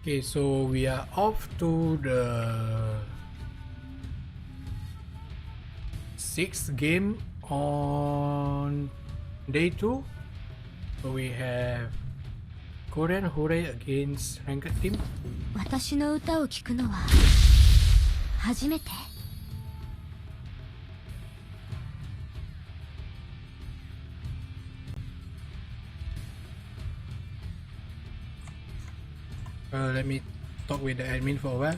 Okay, so we are off to the 6th game on day 2. So we have Korean Hooray against ranked team. 私の歌を聴くのは初めて。Let me talk with the admin for a while.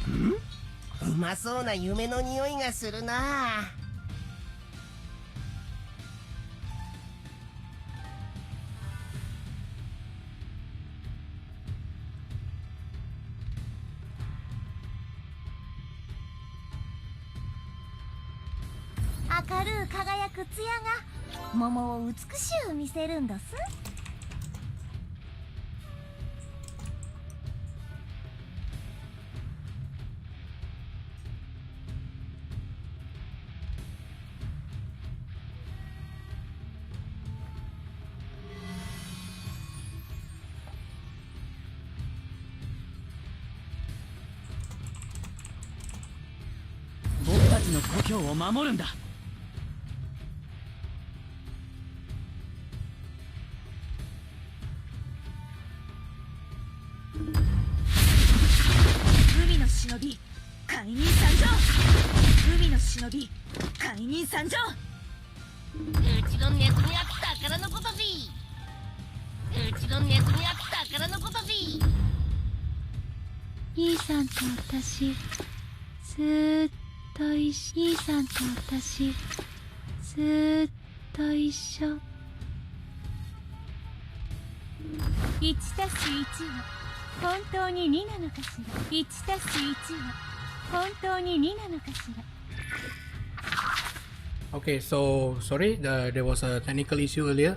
Hmm? うまそうな夢の匂いがするな。明るう輝く艶が桃を美しゅう見せるんどす。僕たちの故郷を守るんだ。海の忍び解任参上。海の忍び解任参上。うちのネズミは宝のことじ。うちのネズミは宝のことじ。兄さんと私ずーっと一緒。兄さんと私ずーっと一緒。1+1は本当に2なのかしら。1+1は本当に2なのかしら。Okay, so sorry, there was a technical issue earlier.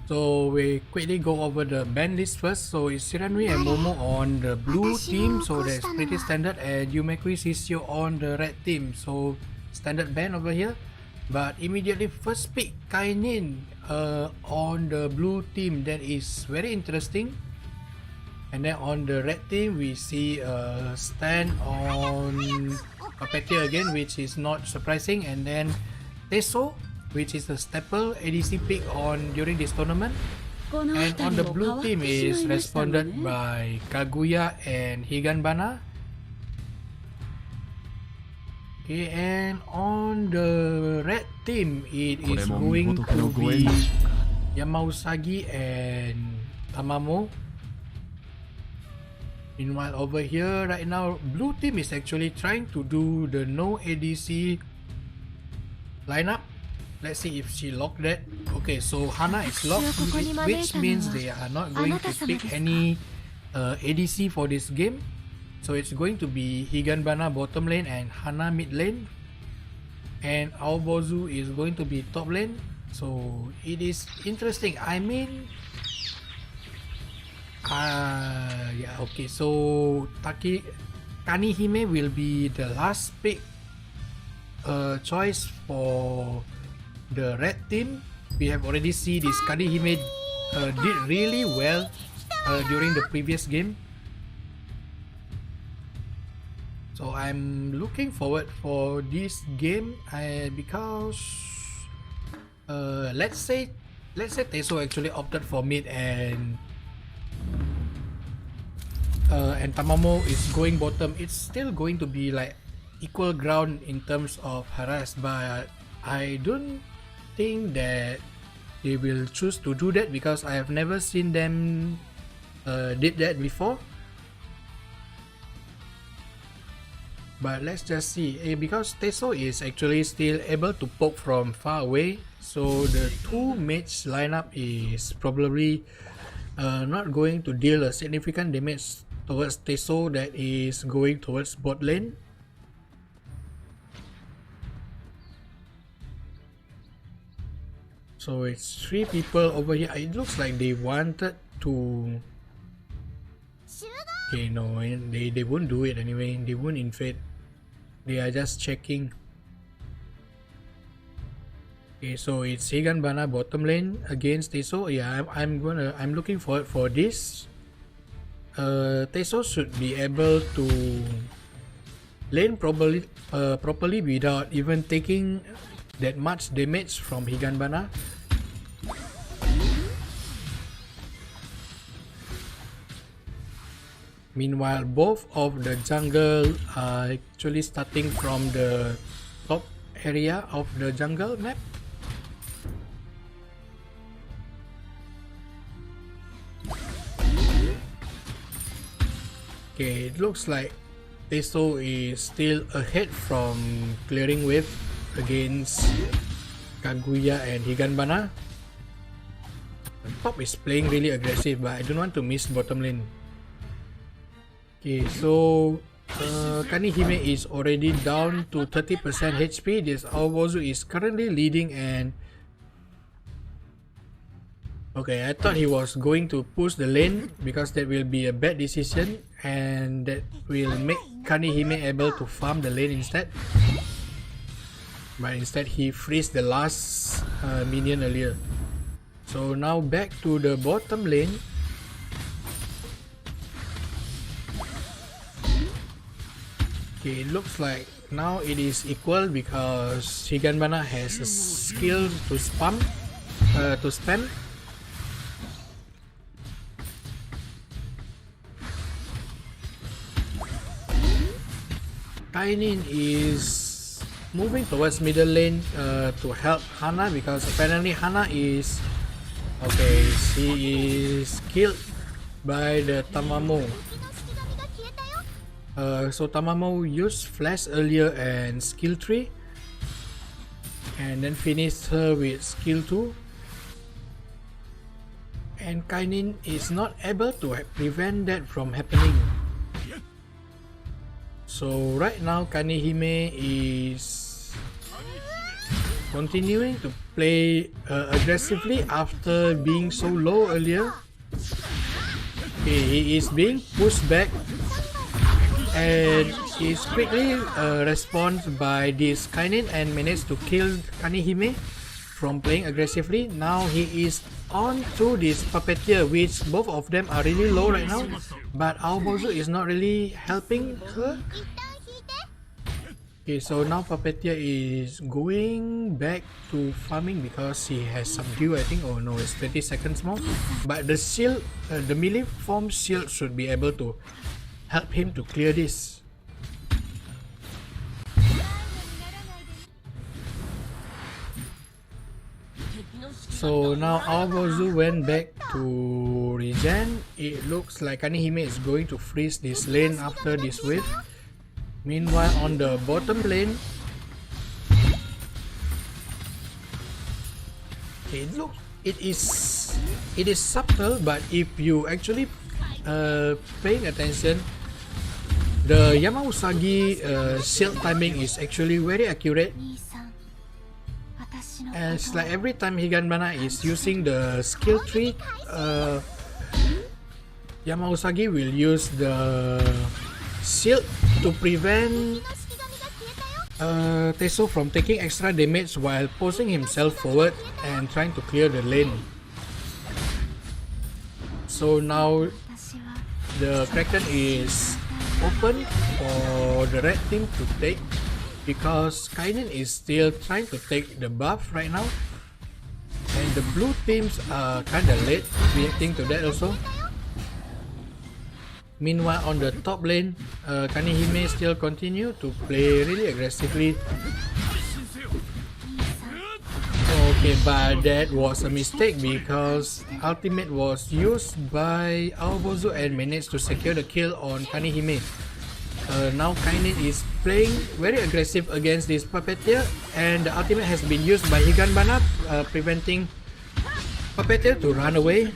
So we quickly go over the band list first. So it's Shiranui and Momo on the blue team, so that's pretty standard, and Yumekui Sisyo on the red team, so standard band over here. But immediately first pick Kainin on the blue team, that is very interesting. And then on the red team we see a stand on F.A.Q again, which is not surprising, and then Teso, which is a staple ADC pick on during this tournament. And on the blue team is responded by Kaguya and Higanbana. Okay, and on the red team it is going to be Yamausagi and Tamamo. Meanwhile over here right now, blue team is actually trying to do the no ADC lineup. Let's see if she locked that. Okay, so Hana is locked, which means they are not going to pick any ADC for this game. So it's going to be Higanbana bottom lane and Hana mid lane. And Aobozu is going to be top lane. So it is interesting. I mean, yeah, okay, so Kanihime will be the last pick choice for the red team. We have already seen this Kanihime did really well during the previous game. So I'm looking forward for this game because let's say Teso actually opted for mid and Tamamo is going bottom. It's still going to be like equal ground in terms of harass, but I don't think that they will choose to do that because I have never seen them did that before. But let's just see, because Teso is actually still able to poke from far away, so the two mage lineup is probably not going to deal a significant damage towards Teso that is going towards bot lane. So it's 3 people over here. It looks like they wanted to... Okay, no, they won't do it anyway. They won't invade. They are just checking. Okay, so it's Higanbana bottom lane against Teso. Yeah, I'm looking forward for this. Teso should be able to lane properly without even taking that much damage from Higanbana. Meanwhile, both of the jungle are actually starting from the top area of the jungle map. Okay, it looks like Teso is still ahead from clearing wave against Kaguya and Higanbana. The top is playing really aggressive, but I don't want to miss bottom lane. Okay, so Kanihime is already down to 30% HP. This Aobozu is currently leading and okay, I thought he was going to push the lane because that will be a bad decision and that will make Kanihime able to farm the lane instead. But instead he freezed the last minion earlier. So now back to the bottom lane. Okay, it looks like now it is equal because Higanbana has a skill to spam. Kainin is moving towards middle lane to help Hana because apparently Hana is okay. She is killed by the Tamamo. So Tamamo used flash earlier and skill 3 and then finished her with skill 2, and Kainin is not able to prevent that from happening. So right now Kanihime is continuing to play aggressively after being so low earlier. Okay, he is being pushed back and is quickly responded by this Kainin and managed to kill Kanihime from playing aggressively. Now he is on to this Puppeteer, which both of them are really low right now, but Aobozu is not really helping her. Okay, so now Puppeteer is going back to farming because he has subdue, I think. Oh no, it's 20 seconds more, but the shield, the melee form shield should be able to help him to clear this. So now Aobozu went back to regen. It looks like Kanihime is going to freeze this lane after this wave. Meanwhile, on the bottom lane, it is subtle, but if you actually paying attention, the Yamausagi shield timing is actually very accurate. And it's like every time Higanbana is using the skill tree, Yamausagi will use the shield to prevent Teso from taking extra damage while posing himself forward and trying to clear the lane. So now the Kraken is open for the red team to take because Kainin is still trying to take the buff right now, and the blue teams are kinda late reacting to that also. Meanwhile, on the top lane, Kanihime still continue to play really aggressively. Okay, but that was a mistake because ultimate was used by Aobozu and managed to secure the kill on Kanihime. Now Kainin is playing very aggressive against this Puppeteer, and the ultimate has been used by Higanbana, preventing Puppeteer to run away.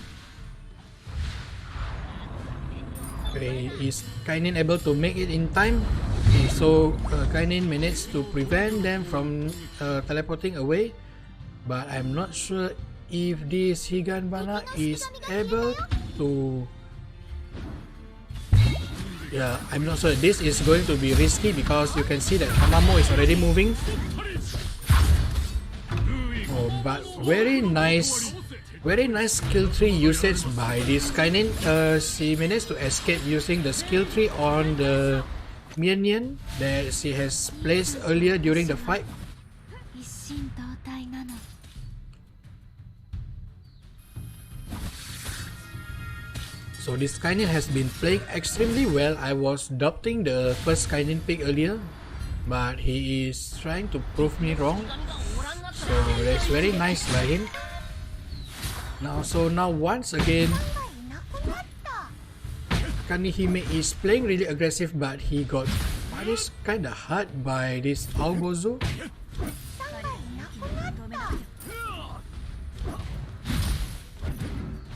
Okay, is Kainin able to make it in time? Okay, so Kainin managed to prevent them from teleporting away, but I'm not sure if this Higanbana is able to Yeah, I'm not sure. This is going to be risky because you can see that Tamamo is already moving. Oh, but very nice skill tree usage by this Kainin. She managed to escape using the skill tree on the minion that she has placed earlier during the fight. 一心同体なの。 So this Kainin has been playing extremely well. I was doubting the first Kainin pick earlier, but he is trying to prove me wrong. So that's very nice by him. Now once again, Kanihime is playing really aggressive, but he got punished kinda hard by this Aobozu.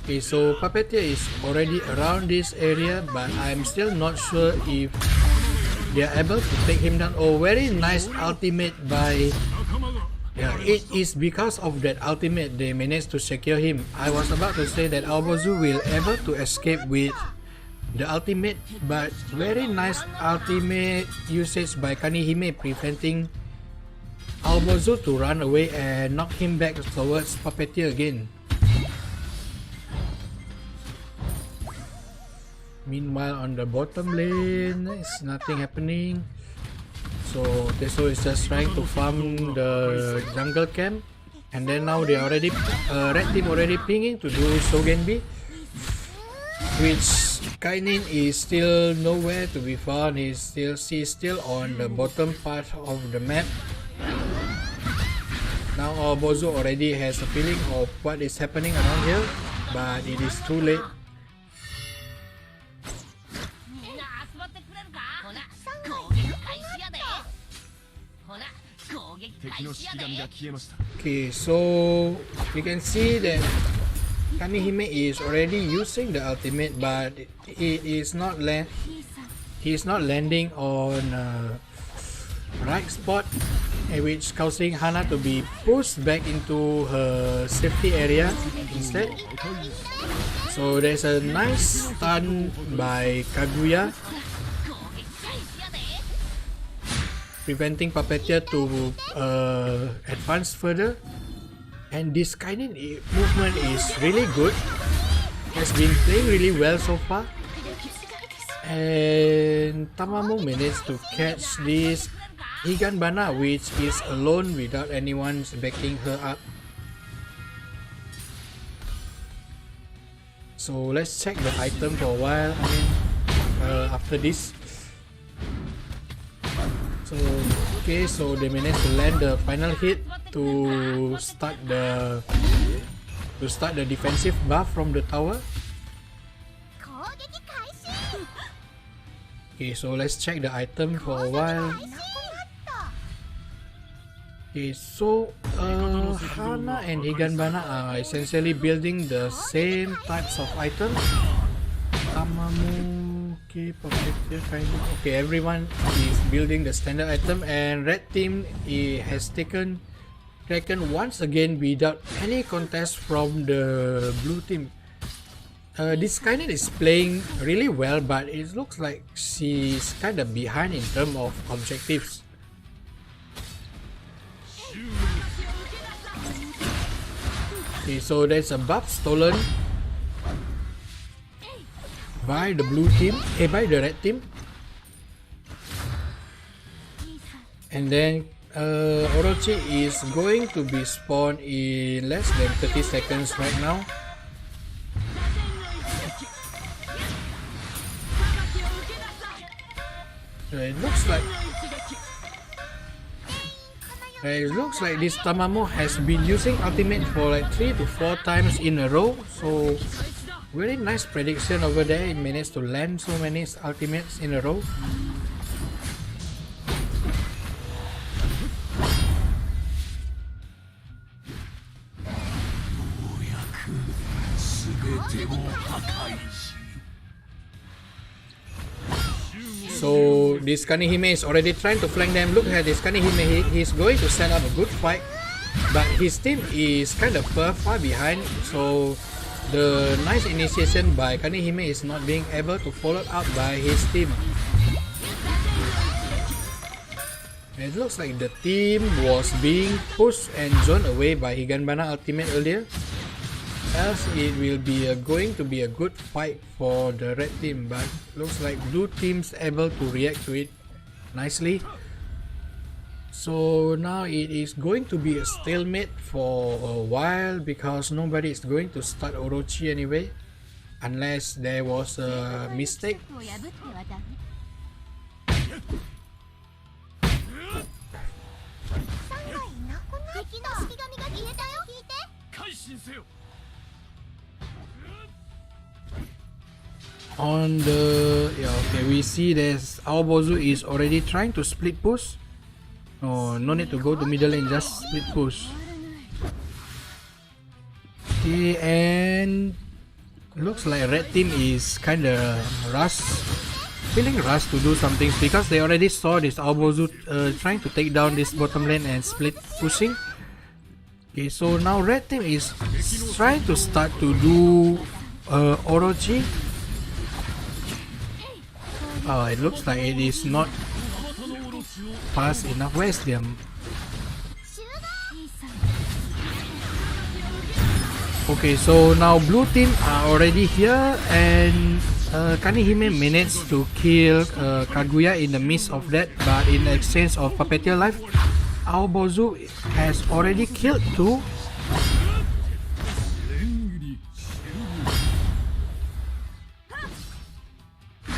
Okay, so Puppeteer is already around this area, but I'm still not sure if they are able to take him down. Oh, very nice ultimate by... Yeah, it is because of that ultimate they managed to secure him. I was about to say that Aobozu will able to escape with the ultimate, but very nice ultimate usage by Kanihime, preventing Aobozu to run away and knock him back towards Puppeteer again. Meanwhile, on the bottom lane, it's nothing happening. So Teso is just trying to farm the jungle camp, and then now they already red team already pinging to do Shogenbi, which Kainin is still nowhere to be found. She's still on the bottom part of the map. Now Aobozu already has a feeling of what is happening around here, but it is too late. みんな集まってくれるか。ほら攻撃開始やで。ほら攻撃開始やで。 Okay, so you can see that Kanihime is already using the ultimate, but it is not he's not landing on right spot, which causing Hana to be pushed back into her safety area instead. So there's a nice stun by Kaguya, preventing Puppeteer to advance further. And this Kainin movement is really good. Has been playing really well so far. And Tamamo managed to catch this Higanbana, which is alone without anyone backing her up. So let's check the item for a while. After this. So okay, so they managed to land the final hit to start the defensive buff from the tower. Okay, so let's check the item for a while. Okay, so Hana and Higanbana are essentially building the same types of items. Tamamu, okay, Puppeteer kind of. Okay, everyone is building the standard item, and red team has taken Kraken once again without any contest from the blue team. This Kainin is playing really well, but it looks like she's kind of behind in terms of objectives. Okay, so there's a buff stolen by the blue team, by the red team. And then Orochi is going to be spawned in less than 30 seconds right now. It looks like this Tamamo has been using ultimate for like 3 to 4 times in a row. So very nice prediction over there. It managed to land so many ultimates in a row. So this Kanihime is already trying to flank them. Look at this Kanihime, he's going to set up a good fight, but his team is kind of far behind, so the nice initiation by Kanehime is not being able to follow up by his team. It looks like the team was being pushed and zoned away by Higanbana ultimate earlier. Else it will be going to be a good fight for the red team, but looks like blue team's able to react to it nicely. So now it is going to be a stalemate for a while because nobody is going to start Orochi anyway, unless there was a mistake. を破ってはダメ。敵の式神が消えたよ。聞いて。改心せよ。 On the okay, we see there's Aobozu is already trying to split push. Oh, no need to go to middle lane, just split push. Okay, and looks like red team is kinda feeling rushed to do something because they already saw this Aobozu trying to take down this bottom lane and split pushing. Okay, so now red team is trying to start to do Orochi. Oh, it looks like it is not fast enough. Where's them? Okay, so now blue team are already here and Kanehime managed to kill Kaguya in the midst of that, but in exchange of perpetual life, Aobozu has already killed 2.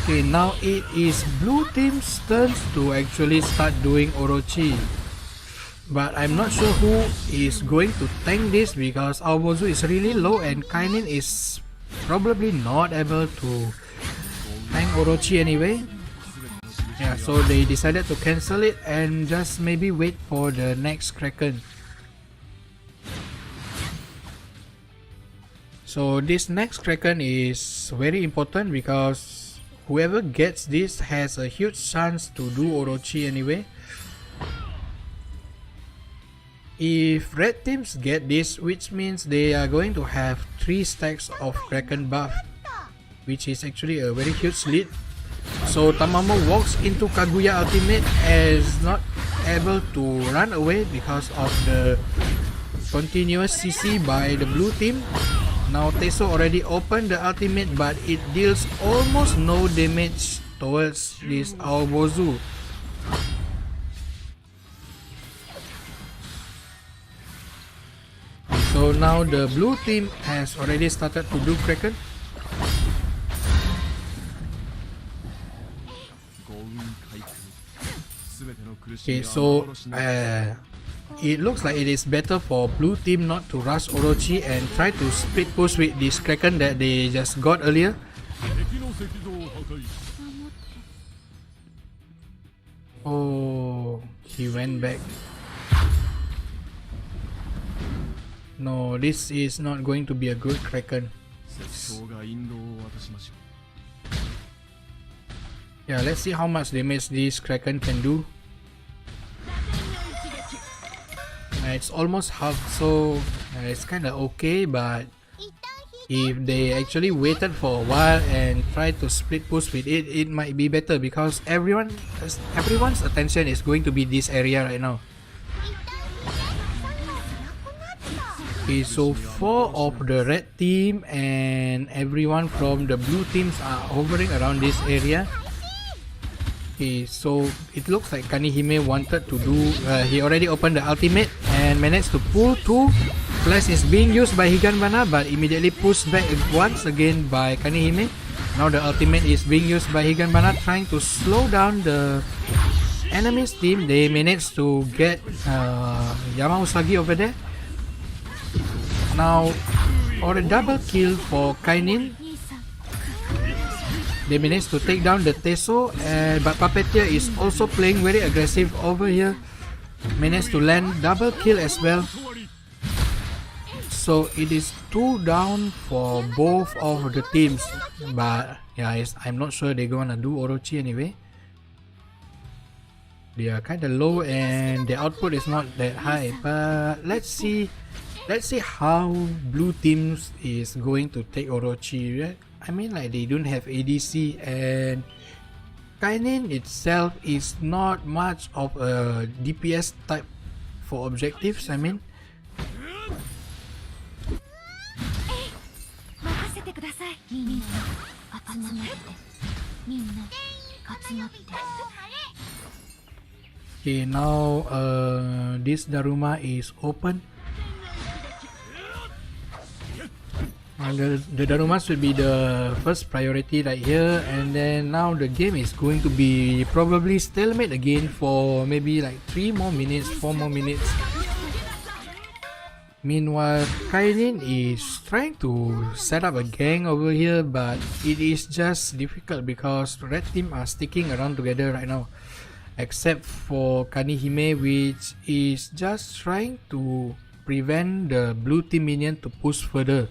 Okay, now it is blue team's turn to actually start doing Orochi. But I'm not sure who is going to tank this because Aobozu is really low and Kainin is probably not able to tank Orochi anyway. Yeah, so they decided to cancel it and just maybe wait for the next Kraken. So this next Kraken is very important because whoever gets this has a huge chance to do Orochi anyway. If red teams get this, which means they are going to have 3 stacks of Kraken buff, which is actually a very huge lead. So Tamamo walks into Kaguya ultimate and is not able to run away because of the continuous CC by the blue team. Now Teso already opened the ultimate but it deals almost no damage towards this Aobozu. So now the blue team has already started to do Kraken. Okay, so it looks like it is better for blue team not to rush Orochi and try to split push with this Kraken that they just got earlier. Oh, he went back. No, this is not going to be a good Kraken. Yeah, let's see how much damage this Kraken can do. It's almost half, so it's kinda okay, but if they actually waited for a while and tried to split push with it, it might be better because everyone's attention is going to be this area right now. Okay, so 4 of the red team and everyone from the blue teams are hovering around this area. Okay, so it looks like Kanehime wanted to do, he already opened the ultimate and managed to pull 2. Flash is being used by Higanbana but immediately pushed back once again by Kanehime. Now the ultimate is being used by Higanbana trying to slow down the enemy's team. They managed to get Yama Usagi over there. Now, or a double kill for Kainin. They managed to take down the Teso, but Puppeteer is also playing very aggressive over here. Managed to land double kill as well. So it is 2 down for both of the teams. But yeah, I'm not sure they're gonna do Orochi anyway. They are kinda low and the output is not that high. But let's see let's see how blue teams is going to take Orochi. Right? I mean, like, they don't have ADC, and Kainin itself is not much of a DPS type for objectives. I mean, 任せてください。みんな集まってみんな集まって okay, now this Daruma is open. The Daruma should be the first priority right here, and then now the game is going to be probably stalemate again for maybe like 3 more minutes, 4 more minutes. Meanwhile, Kainin is trying to set up a gang over here, but it is just difficult because red team are sticking around together right now, except for Kanihime, which is just trying to prevent the blue team minion to push further.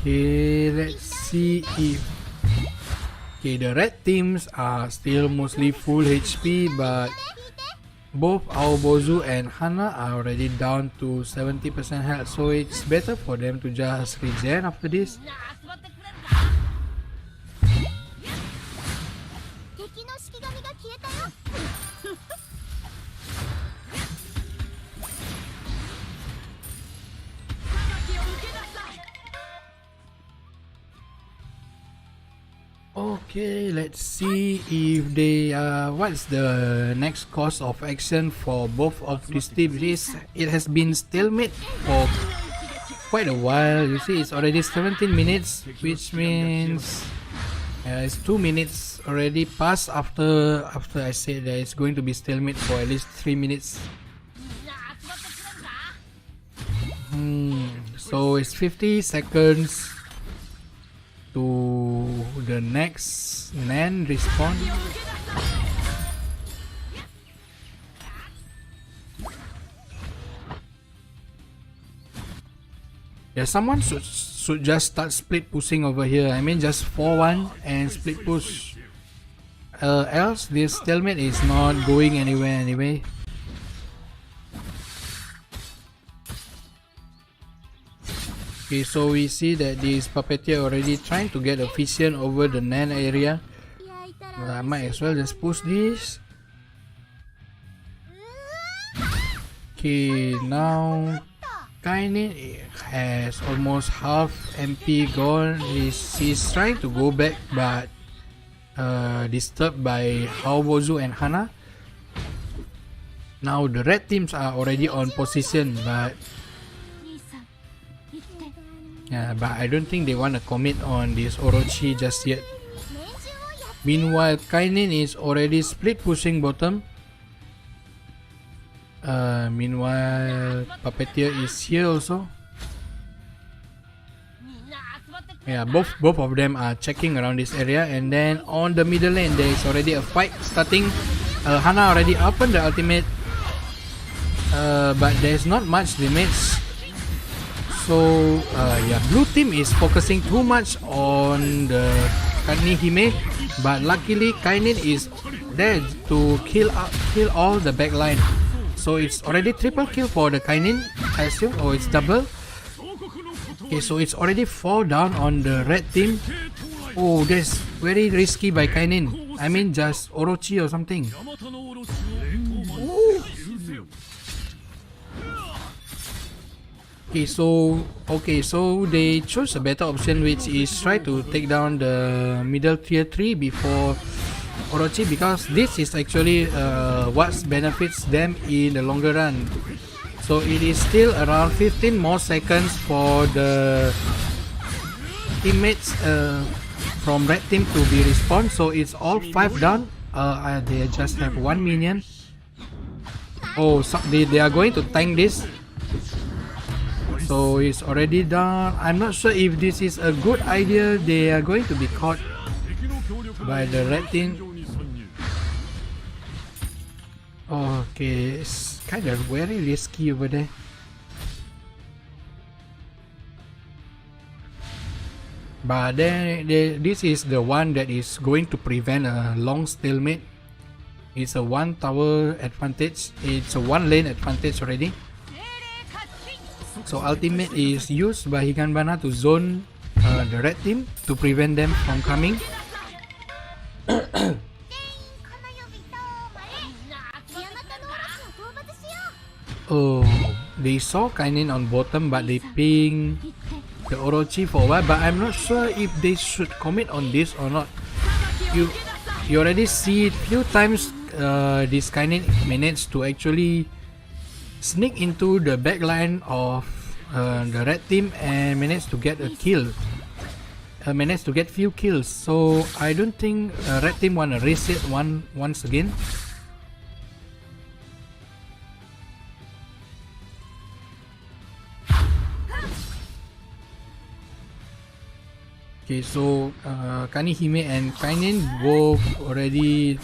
Okay, let's see if... Okay, the red teams are still mostly full HP, but both Aobozu and Hana are already down to 70% health, so it's better for them to just regen after this. 敵の式神が消えたよ。 Okay, let's see if they what's the next course of action for both of these teams. It has been stalemate for quite a while. You see, it's already 17 minutes, which means it's 2 minutes already passed after I said that it's going to be stalemate for at least 3 minutes. So it's 50 seconds to the next Nan respawn. Yeah, someone should just start split pushing over here. I mean, just 4-1 and split push. Else this stalemate is not going anywhere anyway. Okay, so we see that this puppeteer already trying to get efficient over the Nan area. I might as well just push this. Okay, now Kainin has almost half MP gone. He's trying to go back, but disturbed by Haobozu and Hana. Now the red teams are already on position, but I don't think they want to commit on this Orochi just yet. Meanwhile, Kainin is already split pushing bottom. Meanwhile, Puppeteer is here also. Yeah, both of them are checking around this area, and then on the middle lane there is already a fight starting. Hana already opened the ultimate, but there's not much damage. So yeah, blue team is focusing too much on the Kanihime, but luckily Kainin is there to kill all the backline. So it's already triple kill for the Kainin, I assume, or it's double. Okay, so it's already 4 down on the red team. Oh, that's very risky by Kainin. I mean, just Orochi or something. Okay, so they chose a better option, which is try to take down the middle tier 3 before Orochi, because this is actually what benefits them in the longer run. So it is still around 15 more seconds for the teammates from red team to be respawned. So it's all 5 down. They just have 1 minion. Oh, so they are going to tank this. So it's already done. I'm not sure if this is a good idea. They are going to be caught by the red team. Okay, it's kind of very risky over there. But then this is the one that is going to prevent a long stalemate. It's a 1 tower advantage. It's a 1 lane advantage already. So ultimate is used by Higanbana to zone the red team to prevent them from coming. Oh, they saw Kainin on bottom, but they ping the Orochi for a while. But I'm not sure if they should commit on this or not. You already see few times this Kainin managed to actually sneak into the back line of the red team and managed to get a kill. Managed to get few kills. So I don't think red team wanna race it once again. Okay, so Kanihime and Kainin both already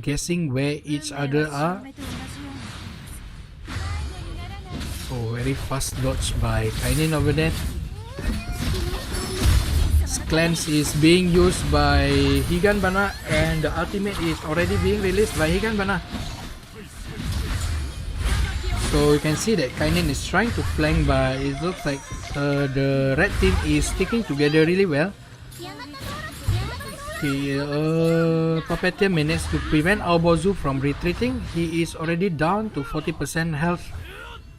guessing where each other are. So very fast dodge by Kainin over there. Cleanse is being used by Higanbana and the ultimate is already being released by Higanbana. So you can see that Kainin is trying to flank, but it looks like the red team is sticking together really well. Okay, Puppeteer managed to prevent Aobozu from retreating. He is already down to 40% health.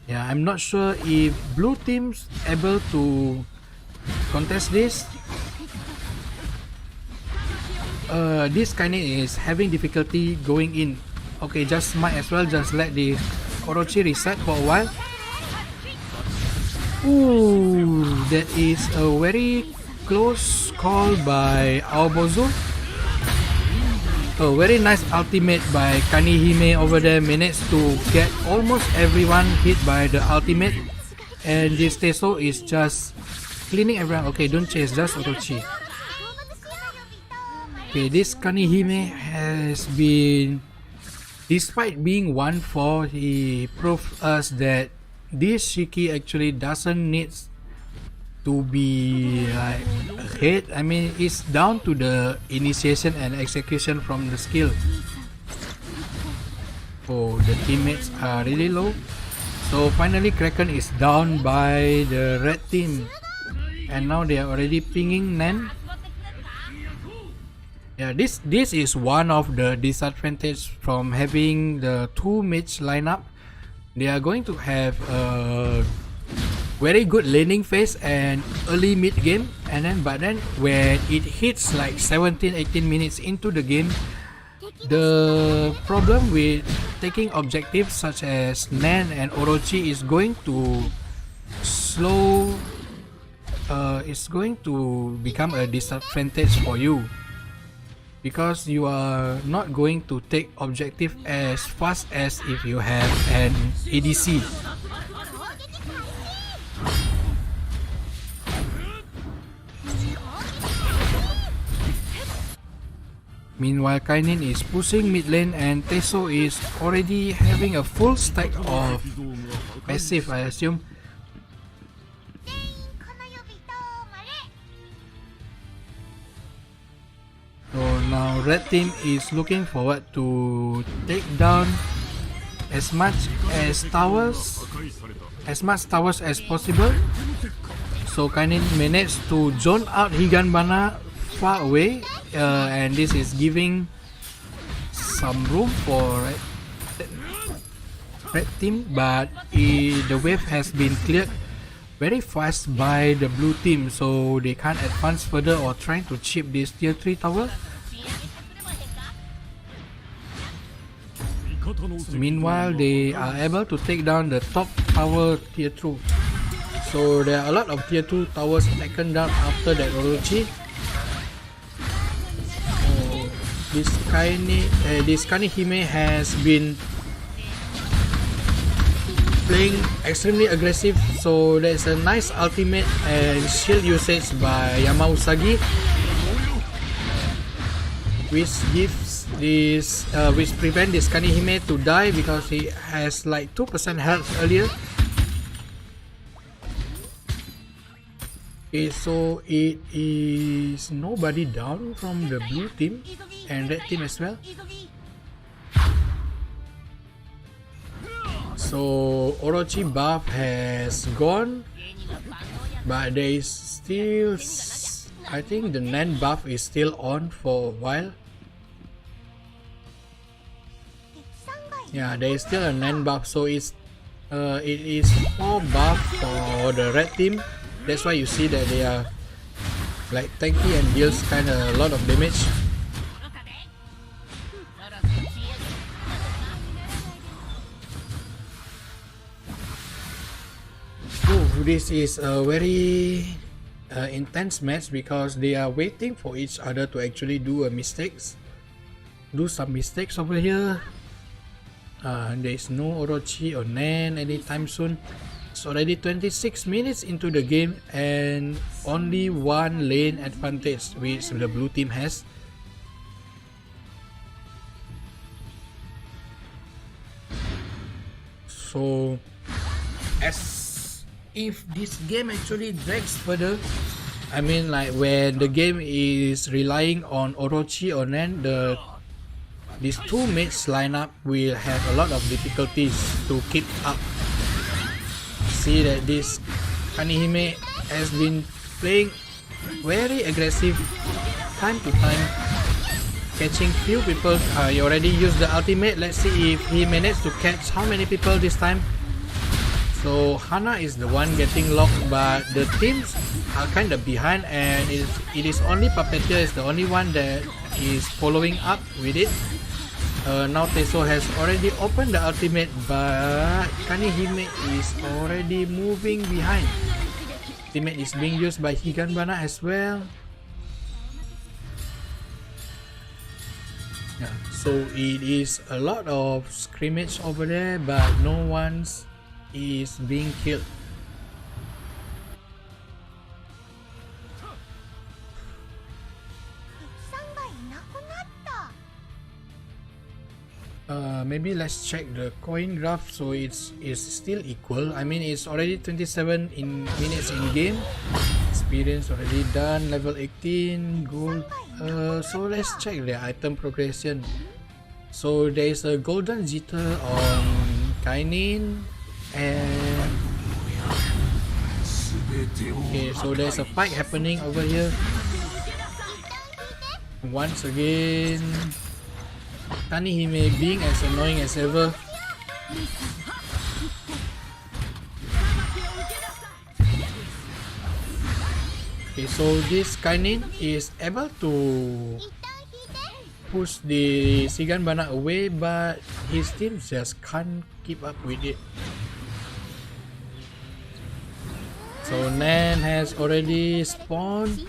Yeah, I'm not sure if blue team's able to contest this. This Kainin is having difficulty going in. Okay, just might as well just let the Orochi reset for a while. Ooh, that is a very close call by Aobozu. A very nice ultimate by Kanihime over there, managed to get almost everyone hit by the ultimate. And this Teso is just cleaning everyone. Okay, don't chase, just Orochi. Okay, this Kanihime has been, despite being 1-4, he proved us that this Shiki actually doesn't need to be like hit. I mean, it's down to the initiation and execution from the skill. Oh, the teammates are really low. So finally Kraken is down by the red team. And now they are already pinging Nan. Yeah, this is one of the disadvantages from having the 2 mage lineup. They are going to have a very good laning phase and early mid game, and then but then when it hits like 17-18 minutes into the game, the problem with taking objectives such as Nan and Orochi is going to slow. It's going to become a disadvantage for you, because you are not going to take objective as fast as if you have an ADC. Meanwhile, Kainin is pushing mid lane and Teso is already having a full stack of passive, I assume. So now red team is looking forward to take down as much towers as possible. So Kainin managed to zone out Higanbana far away, and this is giving some room for red team, but the wave has been cleared very fast by the blue team, so they can't advance further or trying to chip this tier 3 tower. Meanwhile, they are able to take down the top tower tier 2. So there are a lot of tier 2 towers taken down after that Orochi. This Kanihime has been playing extremely aggressive, so there's a nice ultimate and shield usage by Yamausagi, which gives this which prevent this Kanihime to die because he has like 2% health earlier. Okay, so it is nobody down from the blue team and red team as well. So Orochi buff has gone, but there is still, I think the Nen buff is still on for a while. Yeah, there is still a Nen buff, so it is 4 buff for the red team. That's why you see that they are like tanky and deals kind of a lot of damage. Oh, this is a very intense match because they are waiting for each other to actually do some mistakes over here. There is no Orochi or Nen anytime soon. It's already 26 minutes into the game and only one lane advantage which the blue team has. So as if this game actually drags further, I mean like when the game is relying on Orochi or Nen, these two mates lineup will have a lot of difficulties to keep up. See that this Kanihime has been playing very aggressive time to time, catching few people. He already used the ultimate. Let's see if he managed to catch how many people this time. So Hana is the one getting locked, but the teams are kind of behind, and it is only Puppeteer is the only one that is following up with it. Now Teso has already opened the ultimate, but Kanihime is already moving behind. Ultimate is being used by Higanbana as well. Yeah, so it is a lot of scrimmage over there, but no one is being killed. Maybe let's check the coin graph. So it's still equal. I mean, it's already 27 minutes in game. Experience already done. Level 18 gold. So let's check the item progression. So there is a golden jitter on Kainin, and okay, so there's a fight happening over here. Once again, Kanihime being as annoying as ever. Okay, so this Kainin is able to push the Shiganbana away, but his team just can't keep up with it. So Nen has already spawned,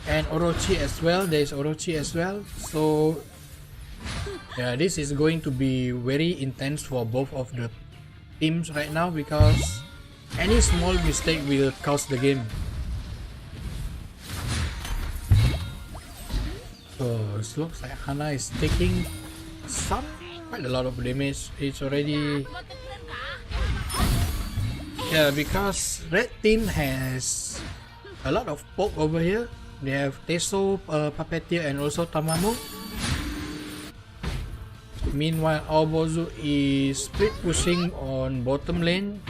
and Orochi as well. There is Orochi as well. So yeah, this is going to be very intense for both of the teams right now, because any small mistake will cost the game. So it looks like Hana is taking quite a lot of damage. It's already, yeah, because red team has a lot of poke over here. They have Teso, Puppeteer, and also Tamamo. Meanwhile, Aobozu is split pushing on bottom lane.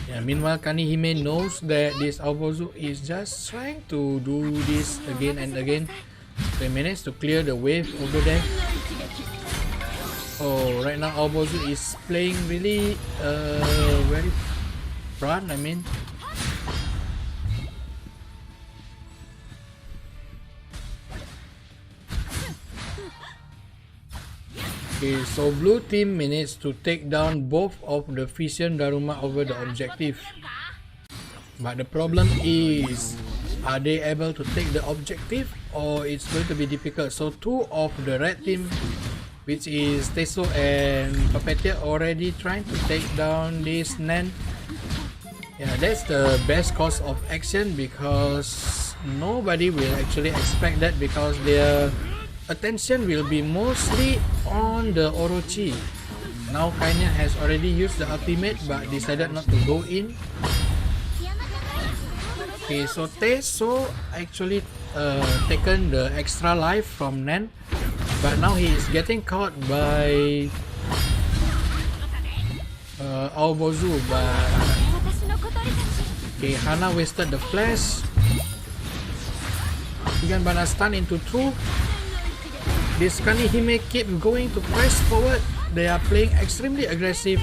Yeah, meanwhile, Kanihime knows that this Aobozu is just trying to do this again and again. They managed to clear the wave over there. Oh, right now Aobozu is playing really very front, I mean. Okay, so blue team managed to take down both of the Vision Daruma over the objective. But the problem is, are they able to take the objective, or it's going to be difficult? So two of the red team, which is Teso and Puppeteer, already trying to take down this Nen. Yeah, that's the best course of action, because nobody will actually expect that, because their attention will be mostly on the Orochi. Now Kainen has already used the ultimate but decided not to go in. Okay, so Teso actually taken the extra life from Nen, but now he is getting caught by Aobozu, but okay, Hana wasted the flash. Higan Bana stun into 2. This Kanihime keep going to press forward. They are playing extremely aggressive.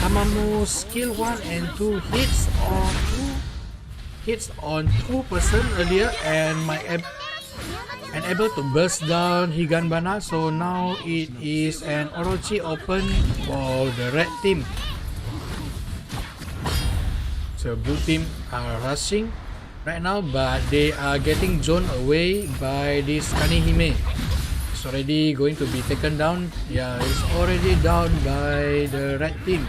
Tamamo skill 1 and 2 hits on 2 person earlier and able to burst down Higanbana. So now it is an Orochi open for the red team. So blue team are rushing right now, but they are getting zoned away by this Kanihime. It's already going to be taken down. Yeah, it's already down by the red team.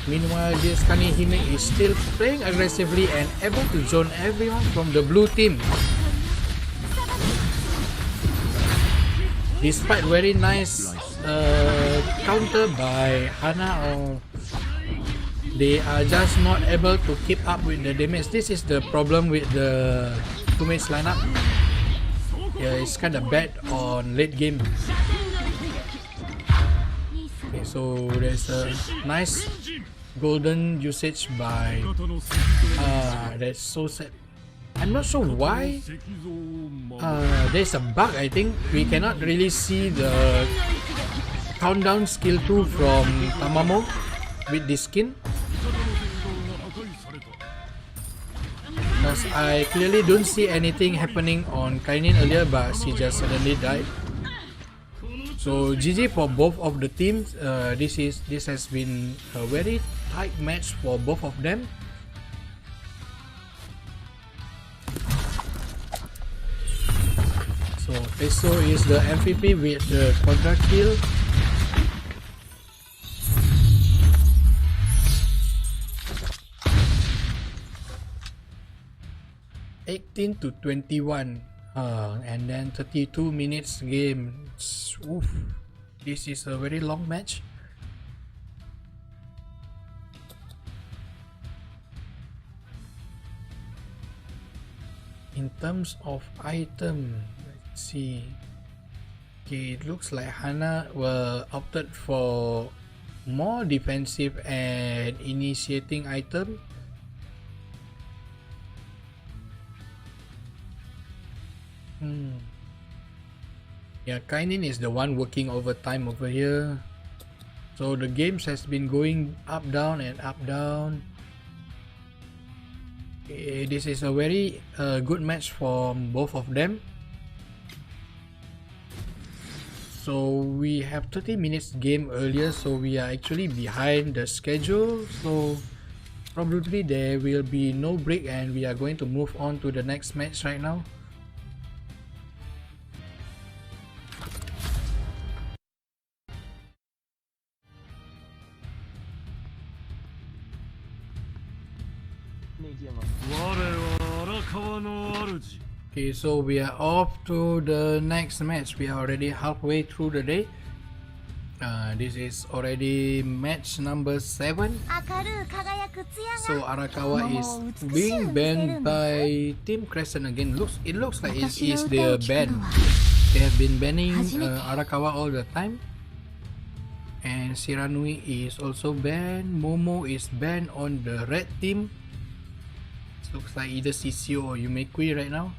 Meanwhile, this Kanihime is still playing aggressively and able to zone everyone from the blue team. Despite very nice counter by Hana, they are just not able to keep up with the damage. This is the problem with the two-mates lineup. Yeah, it's kind of bad on late game. Okay, so there's a nice golden usage by that's so sad. I'm not sure why. There's a bug, I think. We cannot really see the countdown skill 2 from Tamamo with this skin. Because I clearly don't see anything happening on Kainin earlier, but she just suddenly died. So GG for both of the teams. This has been a very tight match for both of them. So Peso is the MVP with the quadra kill. To 21 and then 32 minutes game. Oof. This is a very long match. In terms of item, let's see. Okay, it looks like Hana opted for more defensive and initiating item. Yeah, Kainin is the one working overtime over here. So the games has been going up down and up down. This is a very good match for both of them. So we have 30 minutes game earlier, so we are actually behind the schedule. So probably there will be no break and we are going to move on to the next match right now. Okay, so we are off to the next match. We are already halfway through the day. This is already match number 7. So Arakawa is being banned by Team Crescent again. It looks like it is their ban. They have been banning Arakawa all the time. And Shiranui is also banned. Momo is banned on the red team. Looks like either CCO or Yumekui right now.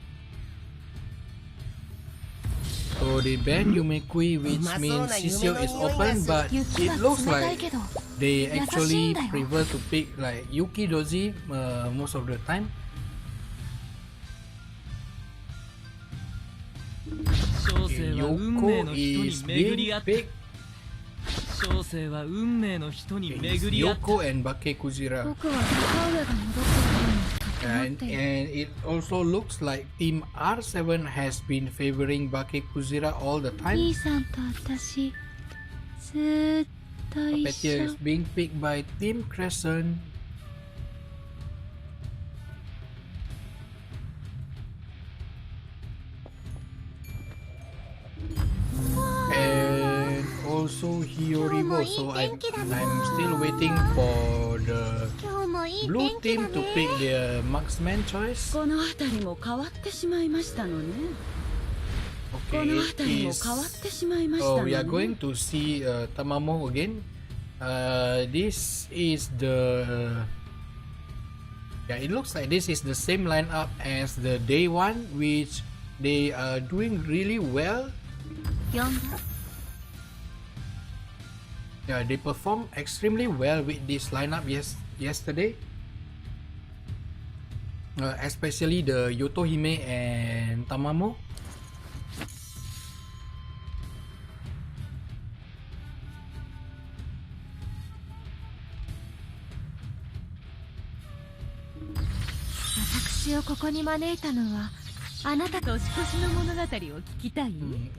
So they ban Yumekui, which means CCO is open, but it looks like they actually prefer to pick like Yuki Dozi most of the time. Okay, Yoko is being picked. It's Yoko and Bake Kuzira. And it also looks like Team R7 has been favoring Bake Kuzira all the time. Petia is being picked by Team Crescent. And also also Hiyoribo, so I'm still waiting for the 今日もいい blue 天気だ team to ね pick their marksman choice. この辺りも変わってしまいましたのね。こ Okay, の it 辺りも is. 変わってしまいました Oh, の we are ね。 going to see Tamamo again. This is the. Yeah, it looks like this is the same lineup as the day one, which they are doing really well. 呼んだ Yeah, they performed extremely well with this lineup yesterday. Especially the Yotohime and Tamamo.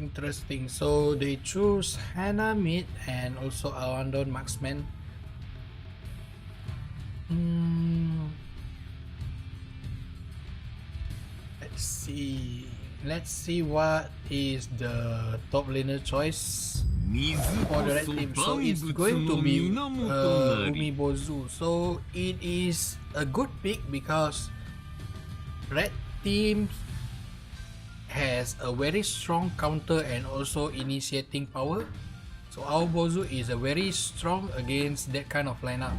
Interesting. So they choose Hana mid and also Awandon marksman. Let's see. Let's see what is the top laner choice for the red team. So it's going to be Umibozu. So it is a good pick because red team has a very strong counter and also initiating power. So our Bozu is a very strong against that kind of lineup.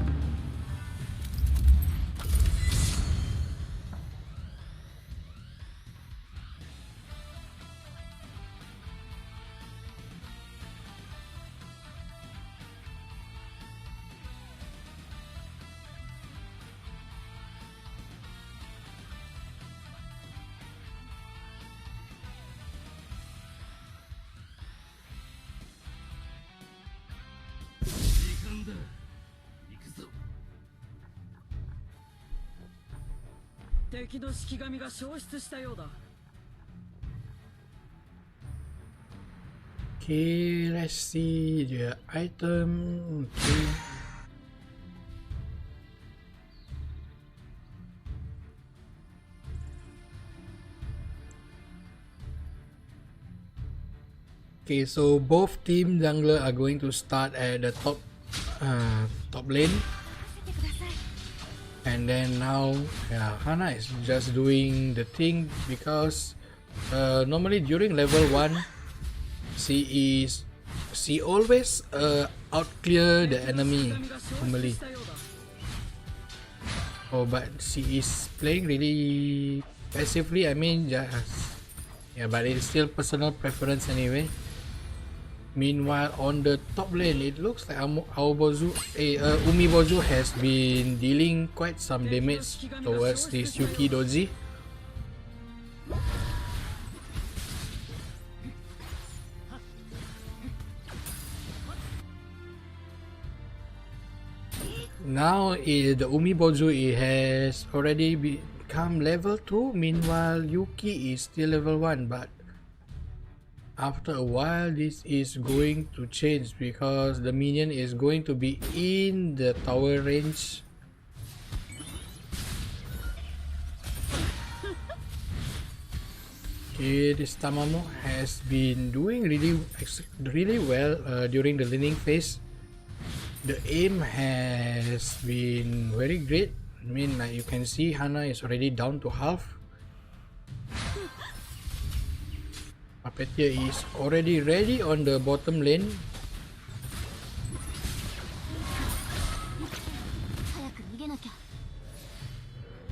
敵の式神が消失したようだ。Okay, let's see the item. Okay. Okay, so both team jungler are going to start at the top lane. And then now, yeah, Hana is just doing the thing because normally during level 1, she always out clear the enemy normally. Oh, but she is playing really passively. I mean, just yeah, but it's still personal preference anyway. Meanwhile, on the top lane, it looks like Umibozu has been dealing quite some damage towards this Yuki Doji. Now, the Umibozu has already become level 2. Meanwhile, Yuki is still level 1, but after a while this is going to change because the minion is going to be in the tower range. Okay, this Tamamo has been doing really well during the laning phase. The aim has been very great. I mean, like you can see, Hana is already down to half. Puppeteer is already ready on the bottom lane.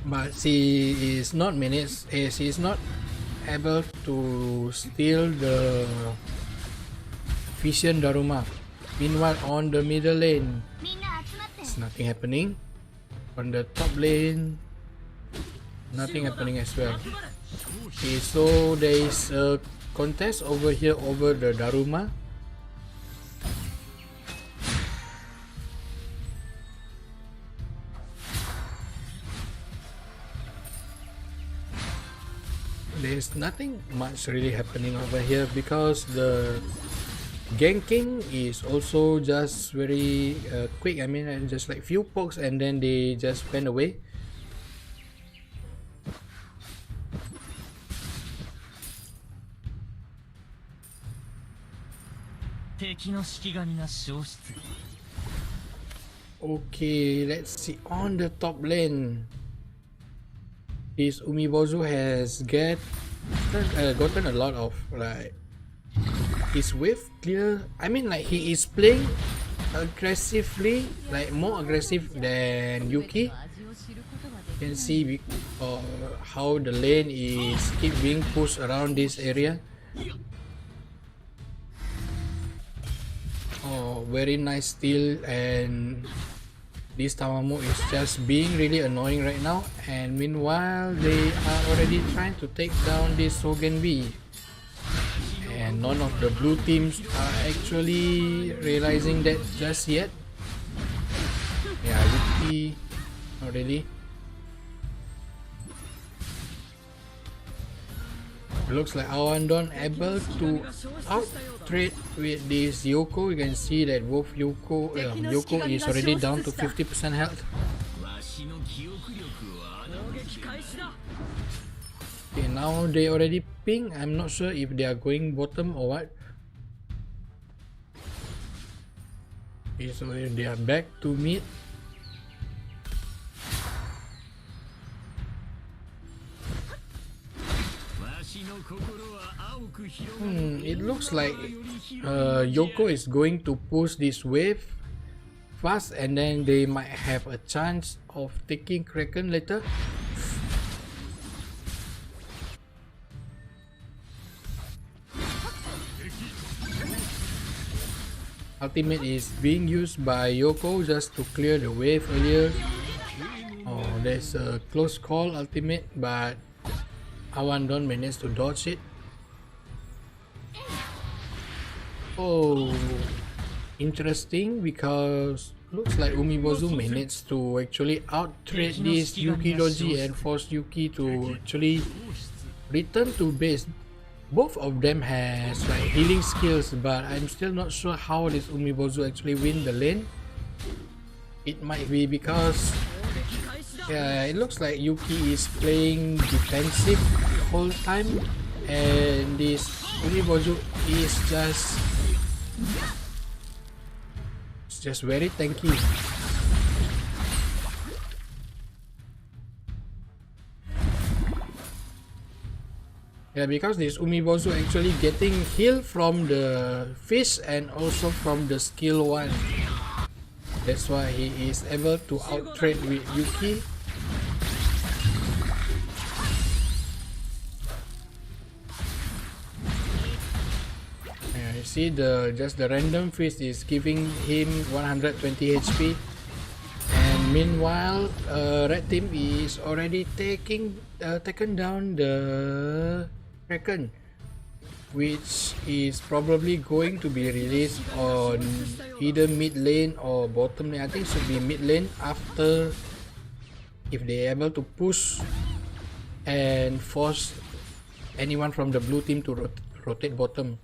But she is not she is not able to steal the Vision Daruma. Meanwhile, on the middle lane, it's nothing happening. On the top lane, nothing happening as well. Okay, so there is a contest over here over the Daruma. There's nothing much really happening over here because the ganking is also just very quick. I mean, just like few pokes and then they just went away. 敵の式神が消失。 Okay, let's see on the top lane. This Onmyoji has gotten a lot of like his wave clear. I mean, like he is playing aggressively, like more aggressive than Yuki. You can see how the lane is keep being pushed around this area. Oh, very nice steal, and this Tamamo is just being really annoying right now. And meanwhile, they are already trying to take down this Hogan B. And none of the blue teams are actually realizing that just yet. Yeah, Yuki, not really. Looks like Awandon able to out-trade with this Yoko. You can see that both Yoko is already down to 50% health. Okay, now they already ping. I'm not sure if they are going bottom or what. Okay, so they are back to mid. It looks like Yoko is going to push this wave fast, and then they might have a chance of taking Kraken later. Ultimate is being used by Yoko just to clear the wave earlier. Oh, there's a close call ultimate, but Awandon managed to dodge it. Oh, interesting, because looks like Onmyoji managed to actually out-trade this Yuki Doji and force Yuki to actually return to base. Both of them has like healing skills, but I'm still not sure how this Onmyoji actually win the lane. It might be because it looks like Yuki is playing defensive the whole time, and this Onmyoji is just very tanky. Yeah, because this Onmyoji actually getting heal from the fish and also from the skill 1. That's why he is able to out-trade with Yuki. You see just the random fish is giving him 120 HP, and meanwhile red team is already taken down the Kraken, which is probably going to be released on either mid lane or bottom lane. I think it should be mid lane after, if they are able to push and force anyone from the blue team to rotate bottom.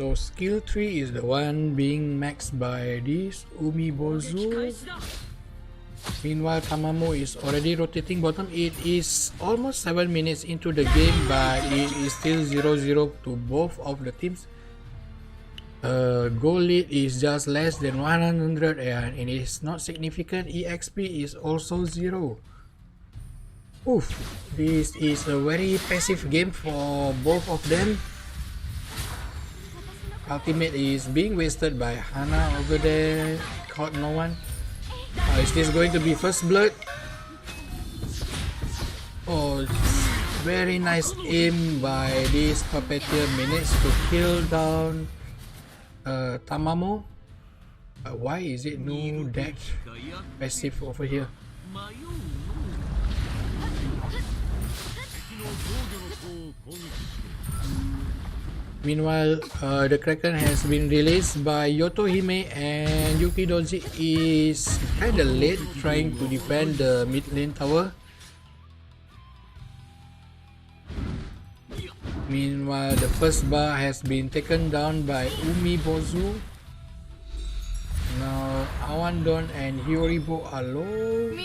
So skill 3 is the one being maxed by this Onmyoji. Meanwhile, Tamamo is already rotating bottom. It is almost 7 minutes into the game, but it is still 0-0 to both of the teams. Goal lead is just less than 100, and it is not significant. EXP is also 0. Oof, this is a very passive game for both of them. Ultimate is being wasted by Hana over there. Caught no one. Is this going to be first blood? Oh, very nice aim by this puppeteer. Managed to kill down Tamamo. Why is it no deck passive over here? Meanwhile, the Kraken has been released by Yotohime, and Yuki Doji is kinda late trying to defend the mid lane tower. Meanwhile, the first bar has been taken down by Onmyoji. Now Awandon and Hyoribo are low.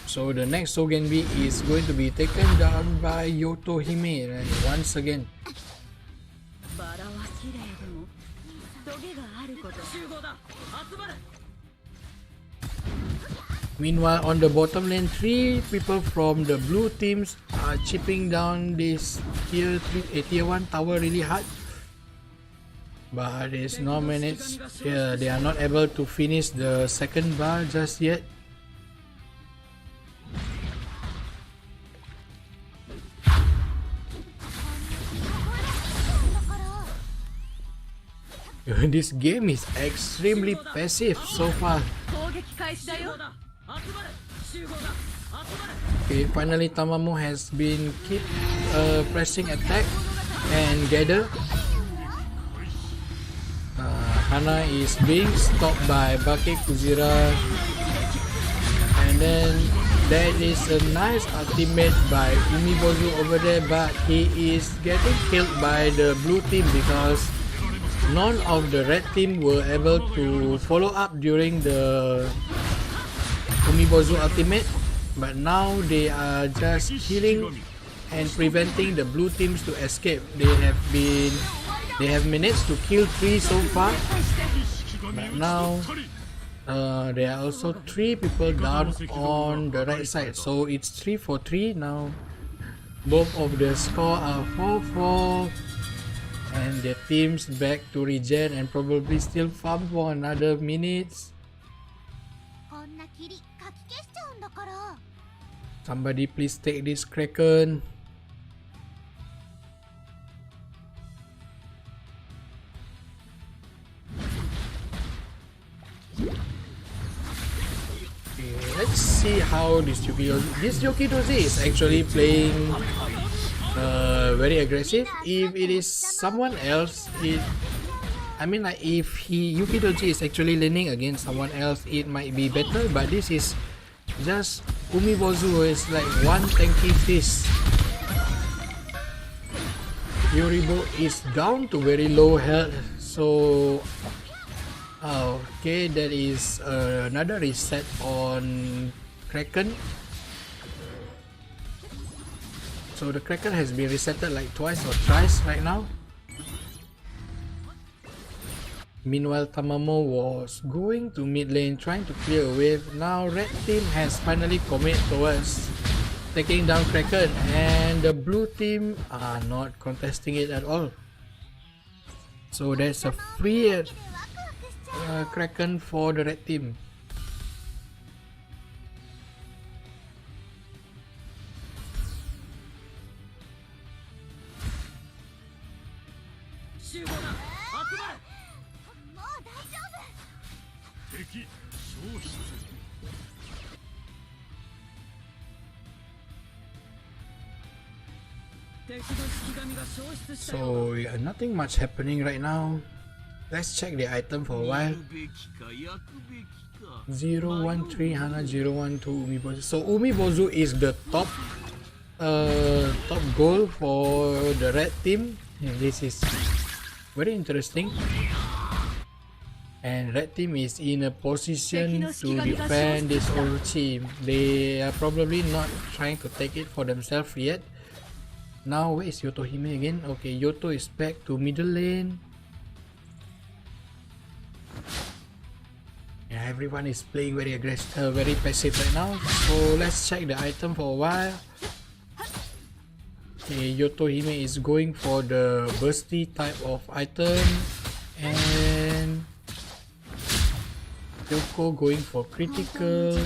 So the next Sogenbi is going to be taken down by Yotohime once again. バラは綺麗でもトゲがあること。集合だ。集まれ。 Meanwhile, on the bottom lane, 3 people from the blue teams are chipping down this tier 1 tower really hard. But it's not managed. Yeah, they are not able to finish the second bar just yet. This game is extremely passive so far. Okay, finally Tamamo has been keep pressing attack and gather. Hana is being stopped by Bake Kuzira, and then there is a nice ultimate by Umibozu over there, but he is getting killed by the blue team because none of the red team were able to follow up during the Umibozu ultimate, but now they are just killing and preventing the blue teams to escape. They have managed to kill 3 so far, but now there are also 3 people down on the right side, so it's 3 for 3 now. Both of the score are 4-4, and the teams back to regen and probably still farm for another minutes. Somebody please take this Kraken. Okay, let's see how this Yukidozi is actually playing very aggressive. If it is someone else, I mean, like if Yukidoji is actually laning against someone else, it might be better. But this is just Umibozu who is like one tanky fist. Yoribo is down to very low health, so okay, that is another reset on Kraken. So the Kraken has been resetted like twice or thrice right now. Meanwhile, Tamamo was going to mid lane trying to clear a wave. Now red team has finally committed towards taking down Kraken, and the blue team are not contesting it at all. So there's a free Kraken for the red team. So yeah, nothing much happening right now. Let's check the item for a while. 013 Hana 012 Umibozu. So Umibozu is the top goal for the red team. And this is very interesting. And red team is in a position to defend this Orochi. They are probably not trying to take it for themselves yet. Now where is Yotohime again? Okay, Yoto is back to middle lane. Yeah, everyone is playing very aggressive, very passive right now. So let's check the item for a while. Okay, Yotohime is going for the bursty type of item, and Yoko going for critical.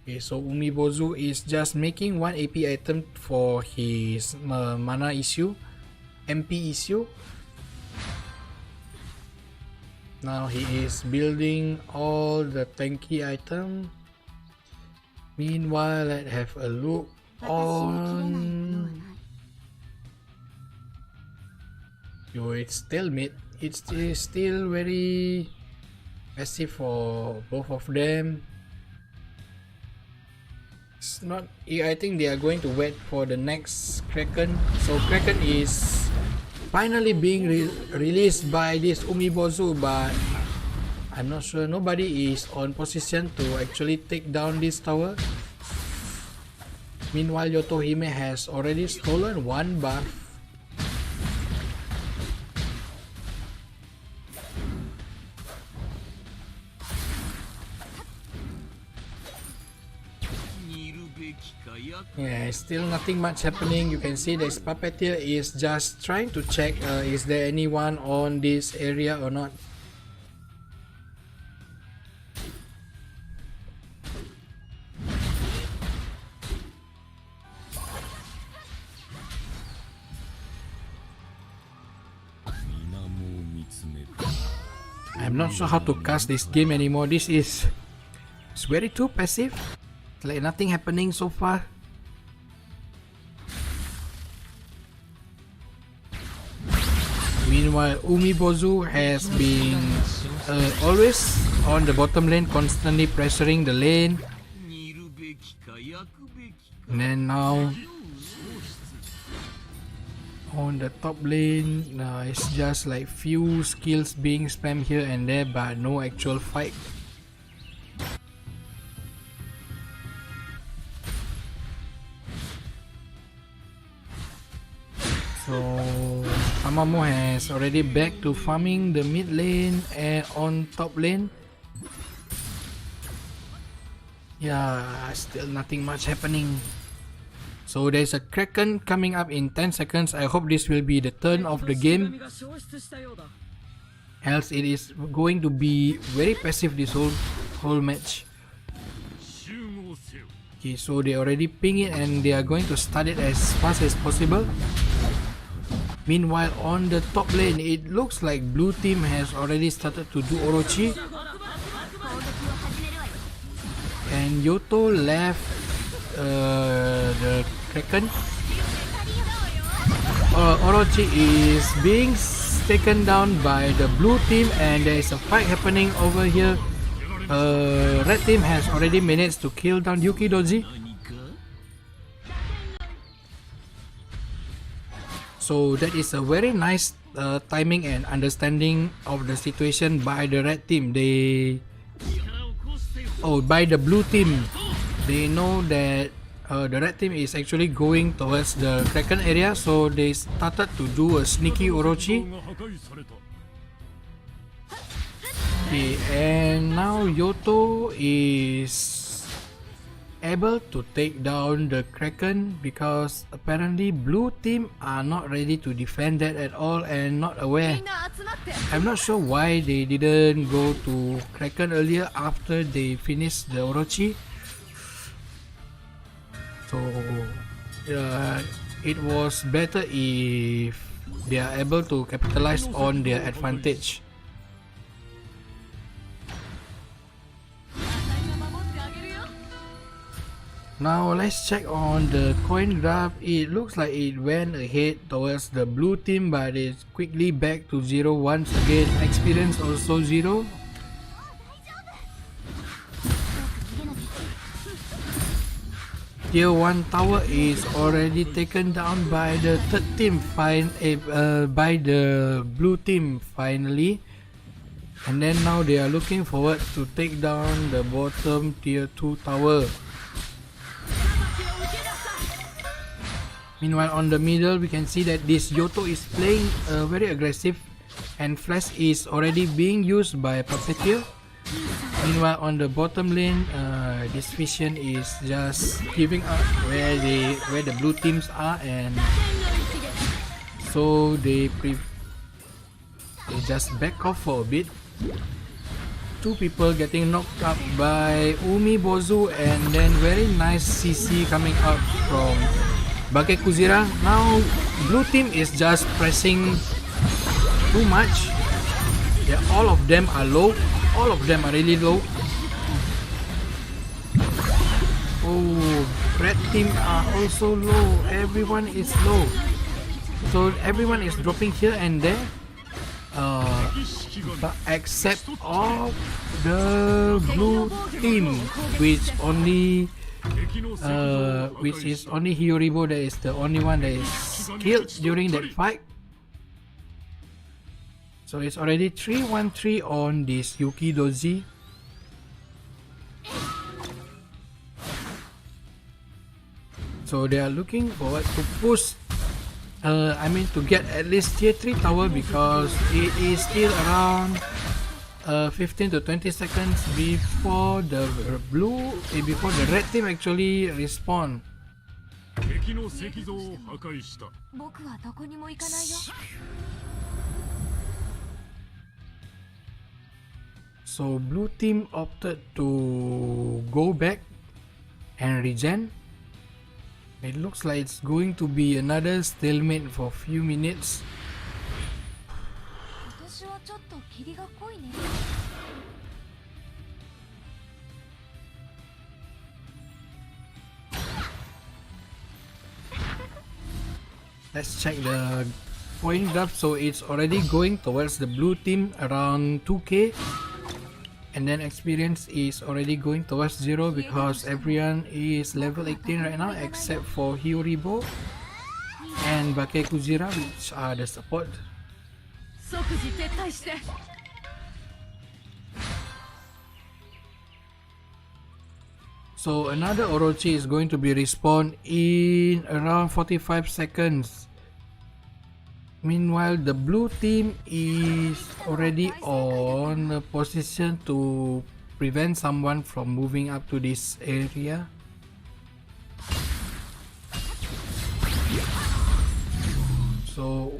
Okay, so Umibozu is just making one AP item for his mana issue, MP issue. Now he is building all the tanky item. Meanwhile, let's have a look on. Yo, it's stalemate. It's still very passive for both of them. It's not. I think they are going to wait for the next Kraken. So Kraken is finally being released by this Umibozu, but I'm not sure. Nobody is on position to actually take down this tower. Meanwhile, Yotohime has already stolen one buff. Yeah, still nothing much happening. You can see this puppeteer is just trying to check is there anyone on this area or not. I'm not sure how to cast this game anymore. It's very too passive. Like nothing happening so far. Meanwhile, Umibozu has been always on the bottom lane, constantly pressuring the lane. And then now on the top lane, it's just like few skills being spammed here and there, but no actual fight. So Amamo has already back to farming the mid lane and on top lane. Yeah, still nothing much happening. So there's a Kraken coming up in 10 seconds. I hope this will be the turn of the game. Else it is going to be very passive this whole match. Okay, so they already ping it and they are going to start it as fast as possible. Meanwhile, on the top lane, it looks like blue team has already started to do Orochi. And Yoto left the Kraken. Orochi is being taken down by the blue team and there is a fight happening over here. Red team has already managed to kill down Yuki Doji. So that is a very nice timing and understanding of the situation by the red team. By the blue team, they know that the red team is actually going towards the Kraken area, so they started to do a sneaky Orochi. Okay, and now Yoto is able to take down the Kraken because apparently blue team are not ready to defend that at all and not aware. I'm not sure why they didn't go to Kraken earlier after they finished the Orochi. So it was better if they are able to capitalize on their advantage. Now let's check on the coin graph. It looks like it went ahead towards the blue team, but it's quickly back to 0 once again. Experience also 0. Tier 1 tower is already taken down by the third team, by the blue team finally. And then now they are looking forward to take down the bottom tier 2 tower. Meanwhile, on the middle, we can see that this Yoto is playing very aggressive and flash is already being used by Puppeteer. Meanwhile, on the bottom lane, this Vision is just giving up where the blue teams are, and so they just back off for a bit. Two people getting knocked up by Umibozu, and then very nice CC coming out from Bake Kuzira. Now blue team is just pressing too much. Yeah, all of them are low. All of them are really low. Oh, red team are also low. Everyone is low. So everyone is dropping here and there. But except of the blue team, which is only Hiyoribo that is the only one that is killed during that fight. So it's already 3-1-3 on this Yuki Doji. So they are looking forward to push, to get at least tier 3 tower, because it is still around 15 to 20 seconds before the before the red team actually respawn. 敵の石像を破壊した。僕はどこにも行かないよ。 So blue team opted to go back and regen. It looks like it's going to be another stalemate for a few minutes. 今年はちょっと霧が濃いね。 Let's check the point graph. So it's already going towards the blue team around 2k, and then experience is already going towards 0 because everyone is level 18 right now except for Hyoribo and Bakekuzira, which are the support. 即時撤退して。 So another Orochi is going to be respawned in around 45 seconds. Meanwhile, the blue team is already on a position to prevent someone from moving up to this area. So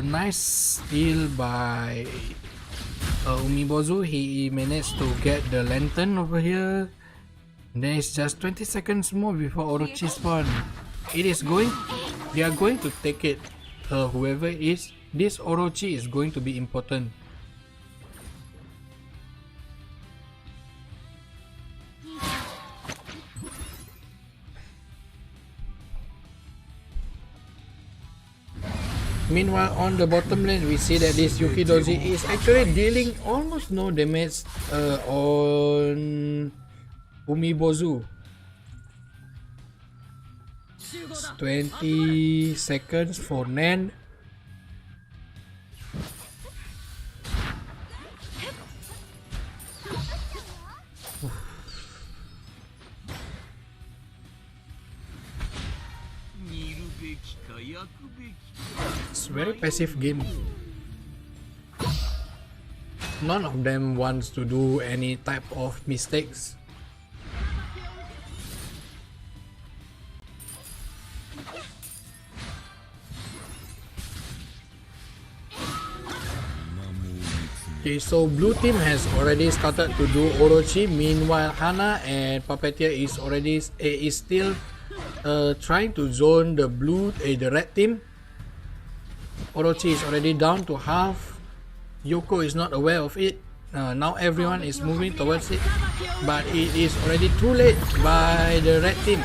nice steal by Umibozu. He managed to get the lantern over here. Then it's just 20 seconds more before Orochi spawn. They are going to take it. Whoever it is, this Orochi is going to be important. Meanwhile, on the bottom lane, we see that this Yuki Doji is actually dealing almost no damage on Umibozu. 20 seconds for Nan. It's very passive game. None of them wants to do any type of mistakes. Okay, so blue team has already started to do Orochi. Meanwhile, Hana and Puppeteer is still trying to zone the the red team. Orochi is already down to half. Yoko is not aware of it. Now everyone is moving towards it, but it is already too late by the red team.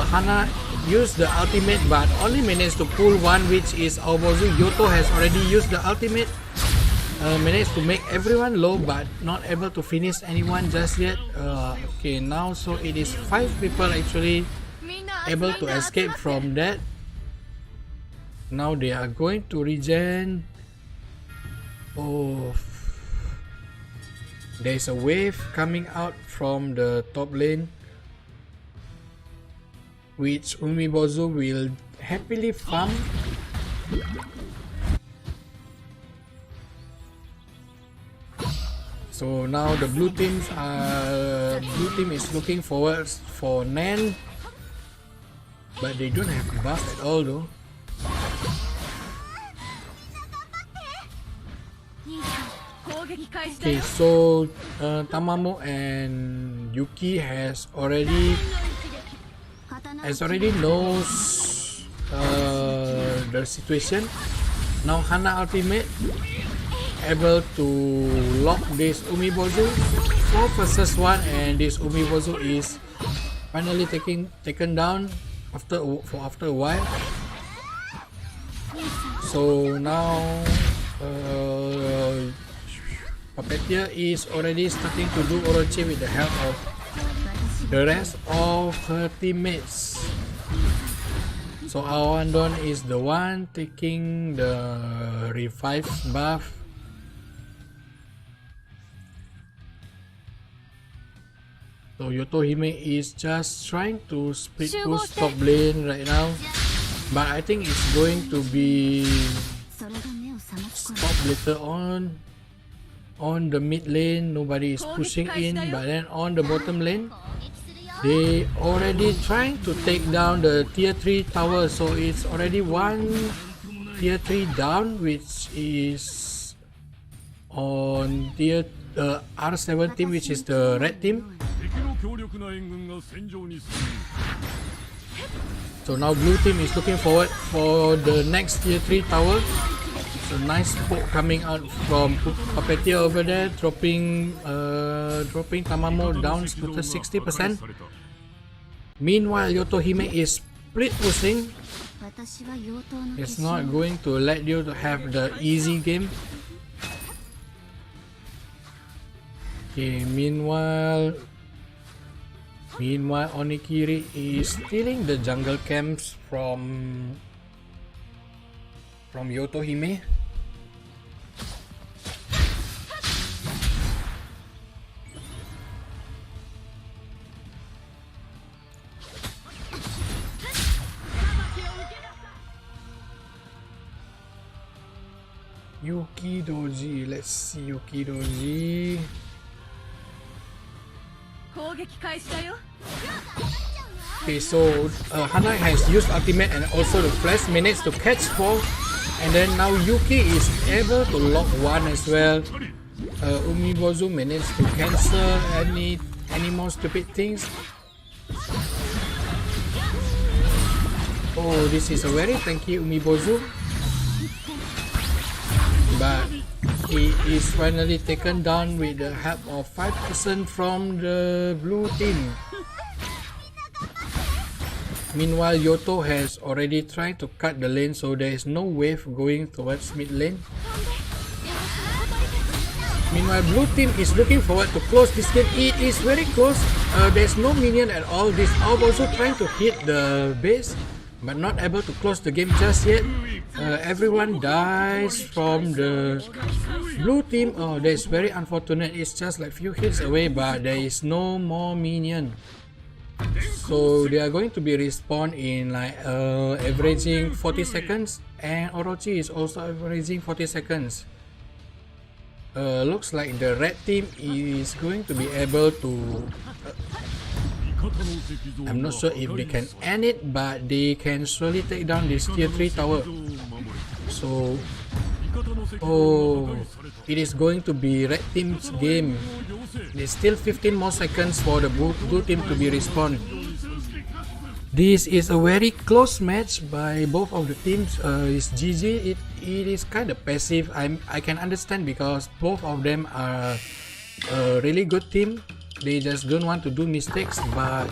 Hana used the ultimate but only managed to pull one, which is Aobozu. Yoto has already used the ultimate. Managed to make everyone low but not able to finish anyone just yet. Okay, now so it is 5 people actually able to escape from that. Now they are going to regen. Oh, there is a wave coming out from the top lane, which Umibozu will happily farm. So now the blue team is looking forward for Nan, but they don't have buff at all though. Okay, so Tamamo and Yuki has already knows the situation. Now Hana ultimate able to lock this Umibozu 4 versus 1, and this Umibozu is finally taken down after a while. So now Puppeteer is already starting to do Orochi with the help of the rest of her teammates. So Awandon is the one taking the revive buff. So Yotohime is just trying to split push top lane right now, but I think it's going to be stopped later on the mid lane. Nobody is pushing in, but then on the bottom lane they already trying to take down the tier 3 tower, so it's already one tier 3 down, which is on tier R7 team, which is the red team. 敵の強力な援軍が戦場に進む So now blue team is looking forward for the next tier 3 tower. So nice poke coming out from Puppeteer over there, dropping Tamamo down to the 60%. Meanwhile, Yotohime is split pushing. It's not going to let you to have the easy game. Okay, meanwhile Onikiri is stealing the jungle camps from Yotohime. Yukidoji, let's see Yukidoji. 攻撃開始だよ Okay, so Hana has used ultimate and also the flash, managed to catch 4, and then now Yuki is able to lock 1 as well. Umibozu managed to cancel any more stupid things. Oh, this is a very tanky Umibozu, but he is finally taken down with the help of 5% from the blue team. Meanwhile, Yoto has already tried to cut the lane, so there is no wave going towards mid lane. Meanwhile, blue team is looking forward to close this game. It is very close. There's no minion at all. This Orb also trying to hit the base, but not able to close the game just yet. Everyone dies from the blue team. Oh, that's very unfortunate. It's just like few hits away, but there is no more minion. So they are going to be respawned in like averaging 40 seconds, and Orochi is also averaging 40 seconds. Looks like the red team is going to be able to I'm not sure if they can end it, but they can surely take down this tier 3 tower. So it is going to be red team's game. There's still 15 more seconds for the blue team to be respawned. This is a very close match by both of the teams. It's GG. It is kind of passive. I can understand because both of them are a really good team. They just don't want to do mistakes, but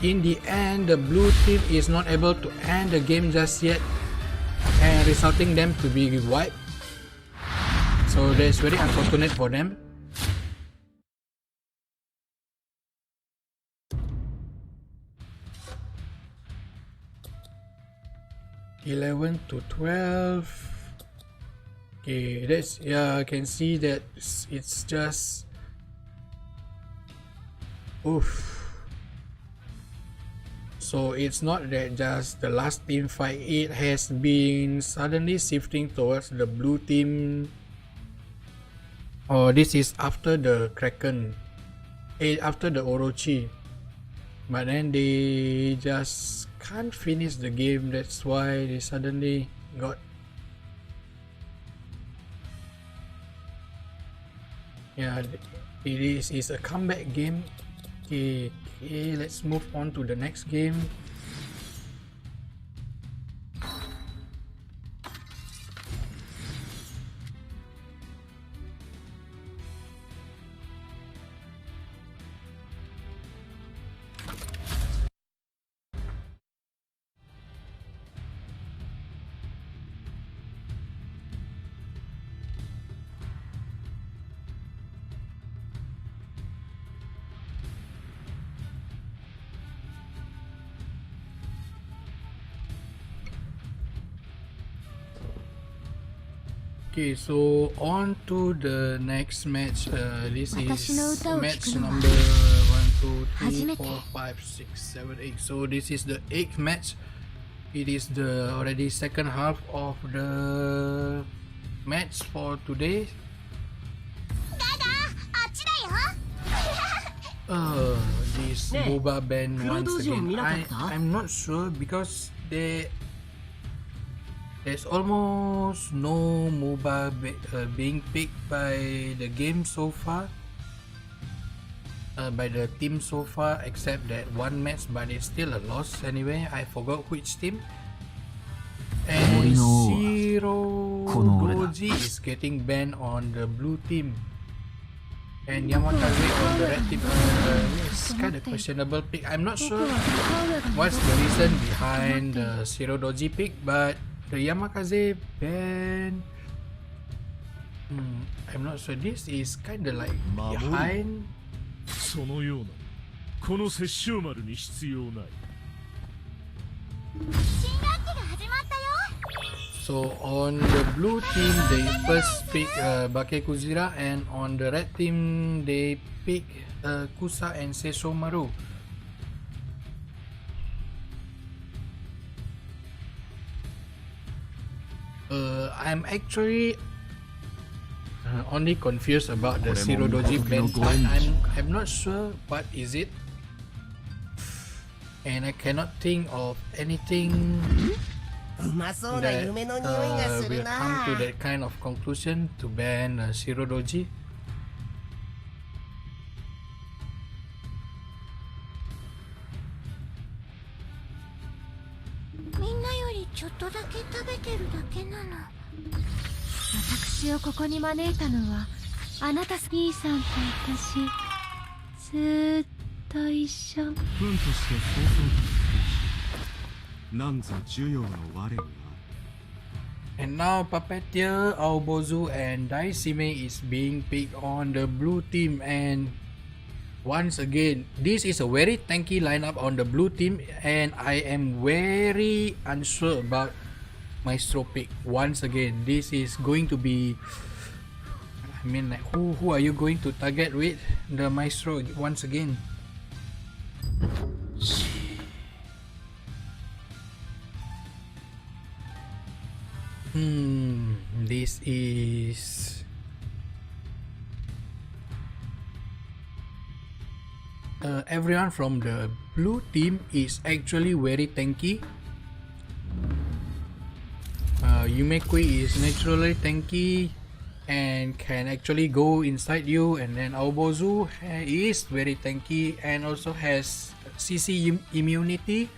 in the end the blue team is not able to end the game just yet, and resulting them to be wiped. So that's very unfortunate for them. (11 to 12). Okay, that's I can see that it's just so it's not that just the last team fight, it has been suddenly shifting towards the blue team. This is after the Kraken, after the Orochi, but then they just can't finish the game. That's why they suddenly got it is a comeback game. Okay, let's move on to the next game. Okay, so on to the next match. This is match number 1, 2, 3, 4, 5, 6, 7, 8. So this is the 8th match. It is the already second half of the match for today. This MOBA ban once again. I'm not sure because there's almost no MOBA being picked by the game so far, by the team so far, except that one match, but it's still a loss anyway. I forgot which team. And Doji is getting banned on the blue team. And Yamakaze on the red team. It's kind of questionable pick. I'm not sure what's the reason behind the Doji pick, but the Yamakaze ban, I'm not sure. This is kind of like behind. そのようなこの殺生丸に必要ない。 So on the blue team they first pick Bakekuzira, and on the red team they pick Kusa and Seshomaru. I'm actually only confused about the Doji ban, but I'm not sure what is it, and I cannot think of anything that will come to that kind of conclusion to ban Doji. And now Puppeteer, Aobozu and Daisime is being picked on the blue team, and once again this is a very tanky lineup on the blue team, and I am very unsure about Maestro pick. Once again, this is going to be, I mean, like, who are you going to target with the Maestro once again? This is everyone from the blue team is actually very tanky. Yumekui is naturally tanky and can actually go inside you, and then Aobozu is very tanky and also has CC immunity.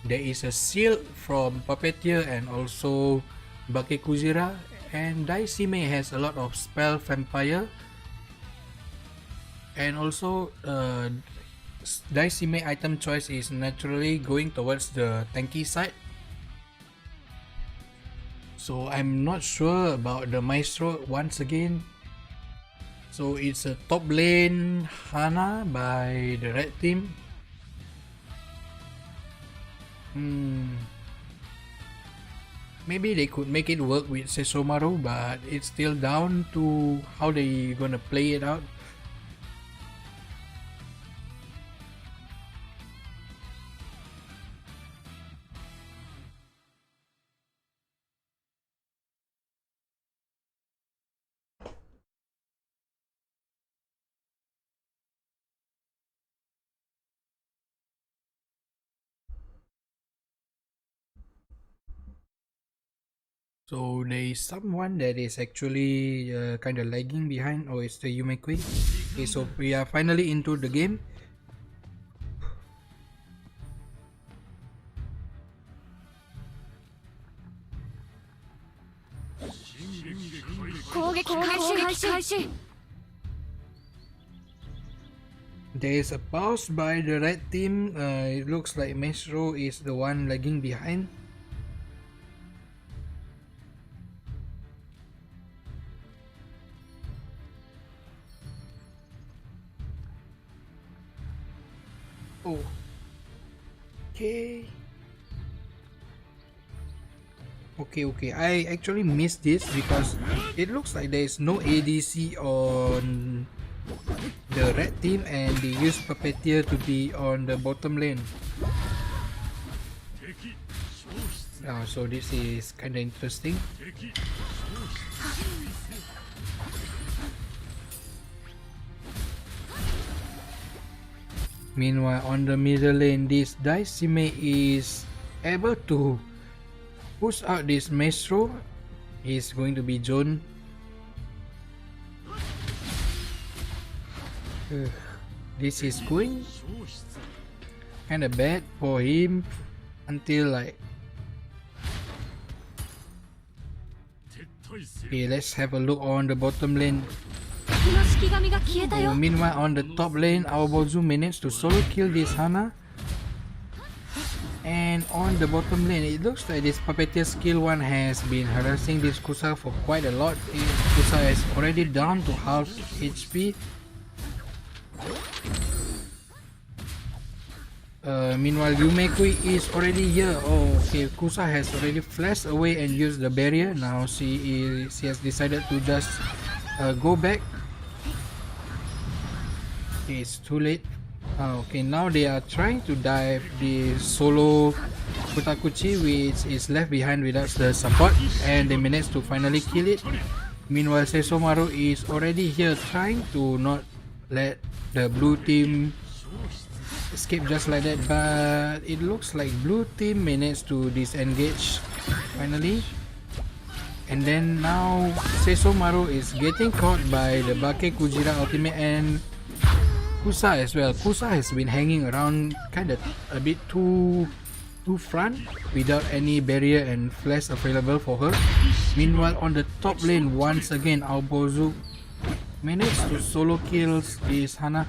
There is a shield from Puppeteer and also Bakekuzira, and Daisime has a lot of spell vampire, and also Daisime item choice is naturally going towards the tanky side. So I'm not sure about the Maestro once again. So it's a top lane Hana by the red team. Maybe they could make it work with Sesomaru, but it's still down to how they gonna play it out. So there is someone that is actually kind of lagging behind. Oh, it's the Yumekui. Okay, so we are finally into the game. There is a pause by the red team. It looks like Maestro is the one lagging behind. Oh. Okay. Okay, I actually missed this because it looks like there is no ADC on the red team and they use Puppeteer to be on the bottom lane. So this is kinda interesting. Meanwhile, on the middle lane, this Daisime is able to push out this Maestro. He's going to be Zone. This is going kinda bad for him until like. Okay, let's have a look on the bottom lane. Meanwhile, on the top lane, our Bozu managed to solo kill this Hana. And on the bottom lane, it looks like this Puppeteer skill 1 has been harassing this Kusa for quite a lot. Kusa is already down to half HP. Meanwhile, Yumekui is already here. Oh, okay. Kusa has already flashed away and used the barrier. Now she has decided to just go back. Okay, it's too late. Okay, now they are trying to dive the solo Futakuchi, which is left behind without the support, and they managed to finally kill it. Meanwhile, Seisomaru is already here trying to not let the blue team escape just like that, but it looks like blue team managed to disengage finally. And then now Seisomaru is getting caught by the Bake Kujira ultimate and Kusa as well. Kusa has been hanging around kinda a bit too front without any barrier and flash available for her. Meanwhile, on the top lane, once again Aobozu managed to solo kill this Hana.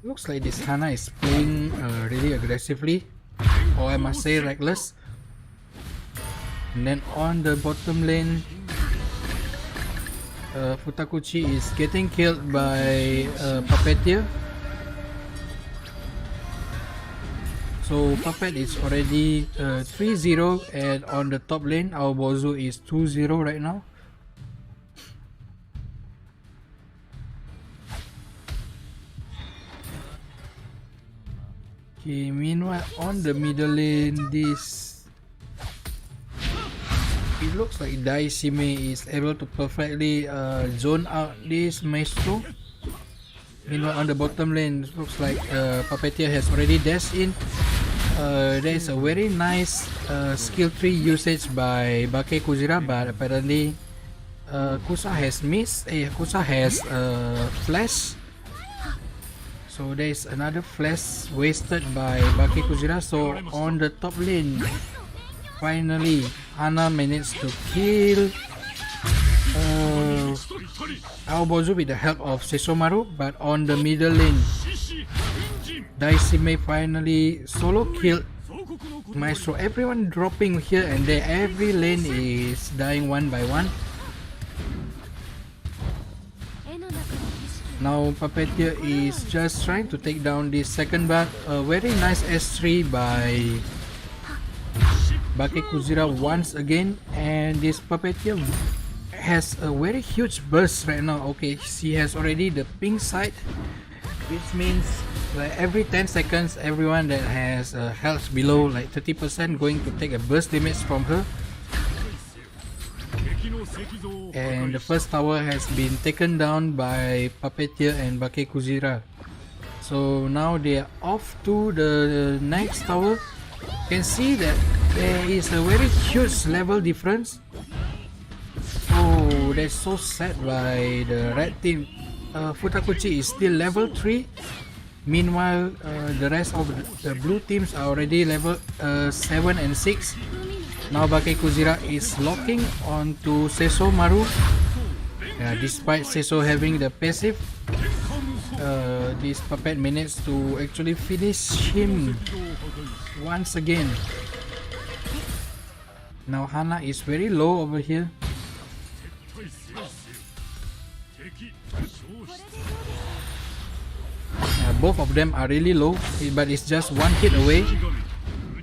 Looks like this Hana is playing really aggressively, or I must say reckless. And then on the bottom lane, Futakuchi is getting killed by Puppeteer. So Puppet is already 3-0, and on the top lane, Aobozu is 2-0 right now. Okay, meanwhile on the middle lane, it looks like Daisime is able to perfectly zone out this Maestro. Meanwhile on the bottom lane, it looks like Puppeteer has already dashed in. There is a very nice skill tree usage by Bake Kujira, but apparently Kusa has missed. Kusa has flash. So there is another flash wasted by Bake Kujira. So on the top lane, finally Hana managed to kill Aobozu with the help of Seisomaru. But on the middle lane, Daisime finally solo killed Maestro. Everyone dropping here and there. Every lane is dying one by one. Now Puppeteer is just trying to take down this second bar. A very nice S3 by Bake Kujira once again, and this Puppeteer has a very huge burst right now. Okay, she has already the pink side, which means like every 10 seconds everyone that has health below like 30% going to take a burst damage from her. And the first tower has been taken down by Puppeteer and Bake Kujira. So now they are off to the next tower. You can see that there is a very huge level difference. Oh, that's so sad by the red team. Futakuchi is still level 3. Meanwhile, the rest of the blue teams are already level 7 and 6. Now Bake Kujira is locking onto Seisomaru. Despite Seiso having the passive, this puppet managed to actually finish him once again. Now Hana is very low over here. Both of them are really low, but it's just one hit away.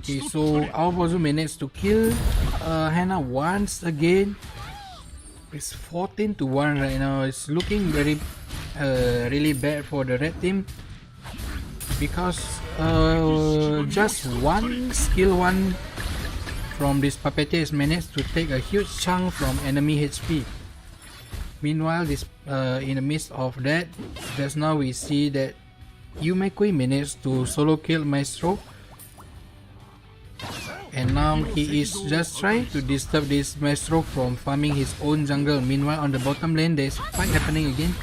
Okay, so Aobozu managed to kill Hannah once again. It's 14 to 1 right now. It's looking very really bad for the red team because just one skill one from this puppeteer is managed to take a huge chunk from enemy HP. Meanwhile, this in the midst of that, just now we see that Yumekui managed to solo kill Maestro, and now he is just trying to disturb this Maestro from farming his own jungle. Meanwhile, on the bottom lane, there's a fight happening again.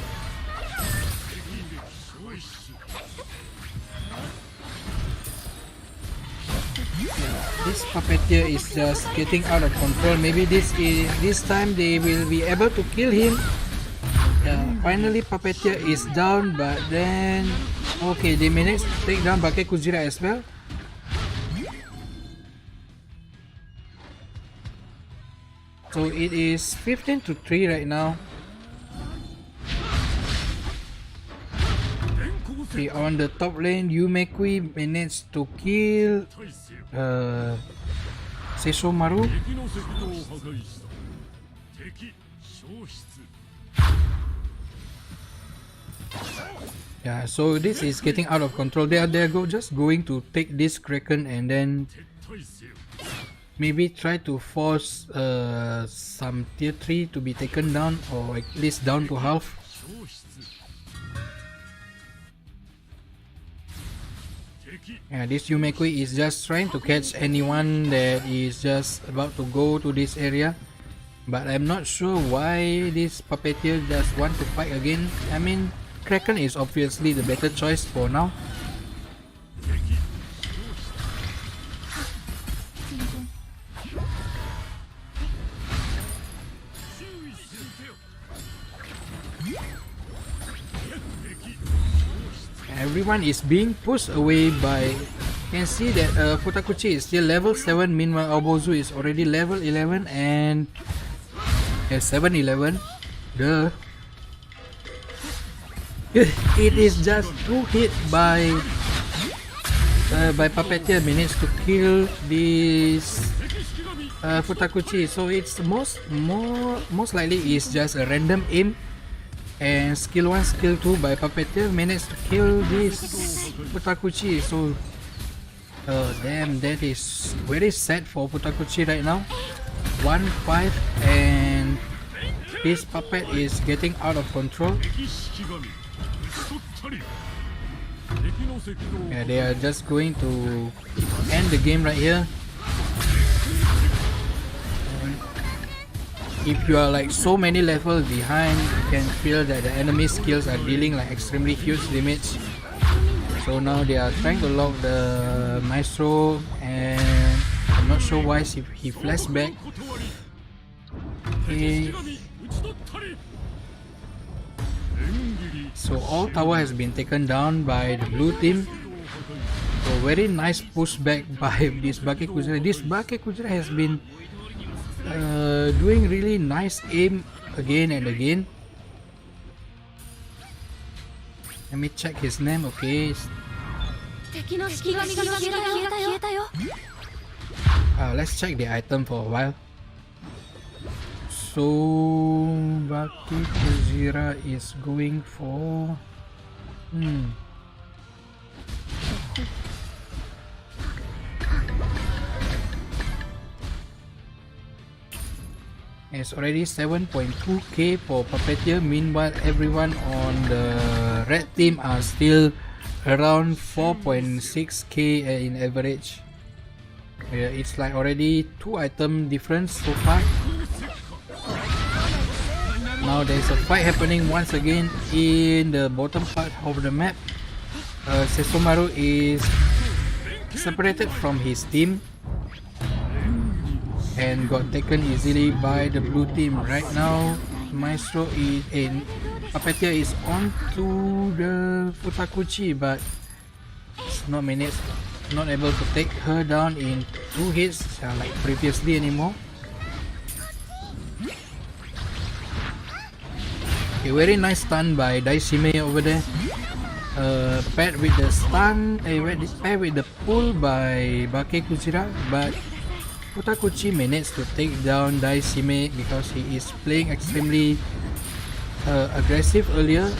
This puppeteer is just getting out of control. Maybe this time they will be able to kill him. Finally, puppeteer is down, but then okay, they managed to take down Bake Kujira as well. So it is 15 to 3 right now. Okay, on the top lane, Yumekui managed to kill Seishomaru. Yeah, so this is getting out of control. They're just going to take this Kraken and then maybe try to force some tier 3 to be taken down, or at least down to half. Yeah, this Yumekui is just trying to catch anyone that is just about to go to this area. But I'm not sure why this puppeteer just want to fight again. I mean, Kraken is obviously the better choice for now. Everyone is being pushed away by... You can see that Futakuchi is still level 7, meanwhile Aobozu is already level 11 and... 7-11. Duh. It is just 2 hit by puppeteer managed to kill this Futakuchi. So it's most likely is just a random aim. And skill 1, skill 2 by puppeteer managed to kill this Futakuchi. So damn, that is very sad for Futakuchi right now. 1-5 and this puppet is getting out of control. Yeah, they are just going to end the game right here. If you are like so many levels behind, you can feel that the enemy skills are dealing like extremely huge damage. So now they are trying to lock the Maestro, and I'm not sure why he flashed back. Okay. So all tower has been taken down by the blue team. So very nice pushback by this Bake Kujira. This Bake Kujira has been doing really nice aim again and again. Let me check his name. Okay. Let's check the item for a while. So Bake Kujira is going for it's already 7.2k for puppeteer. Meanwhile, everyone on the red team are still around 4.6k in average. Yeah, it's like already 2 item difference so far. Now there's a fight happening once again in the bottom part of the map. Sesomaru is separated from his team and got taken easily by the blue team. Right now, Maestro is in. Puppeteer is on to the Futakuchi, but it's not able to take her down in 2 hits like previously anymore. Okay, very nice stun by Daishime over there. paired with the stun, paired with the pull by Bake Kujira, but Futakuchi managed to take down Daishime because he is playing extremely aggressive earlier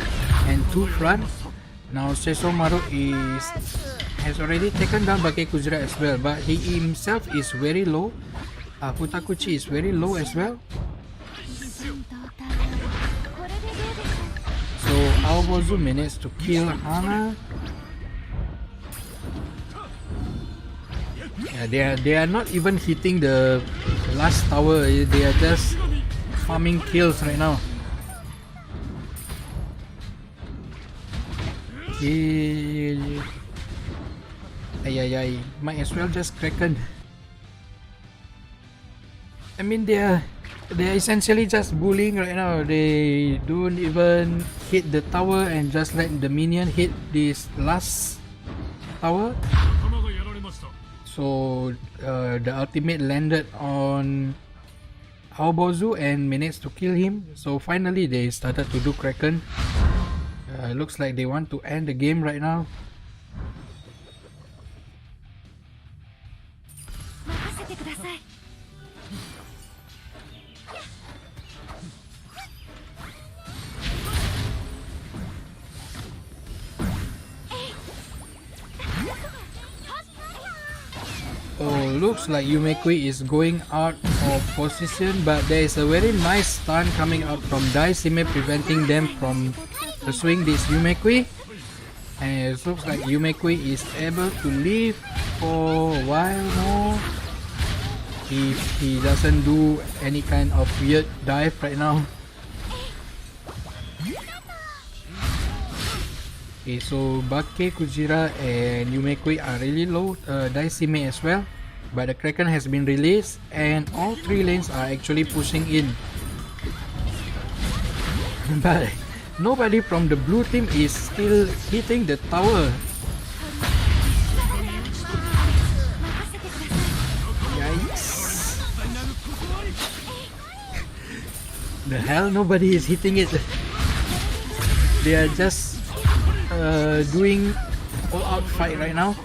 and too front. Now Sesomaru has already taken down Bake Kujira as well, but he himself is very low. Futakuchi is very low as well. So Aobozu managed to kill Hana. Yeah, they are not even hitting the last tower. They are just farming kills right now. Ay, might as well just Kraken. I mean, they're essentially just bullying right now. They don't even hit the tower and just let the minion hit this last tower. So the ultimate landed on Aobozu and managed to kill him. So finally they started to do Kraken. Looks like they want to end the game right now. Oh, looks like Yumekui is going out of position, but there is a very nice stun coming out from Daishime, preventing them from pursuing this Yumekui. And it looks like Yumekui is able to live for a while more if he doesn't do any kind of weird dive right now. Okay, so Bake Kujira and Yumekui are really low, Daishime as well, but the Kraken has been released and all three lanes are actually pushing in. But nobody from the blue team is still hitting the tower. Yikes. The hell, nobody is hitting it. They are just doing all out fight right now.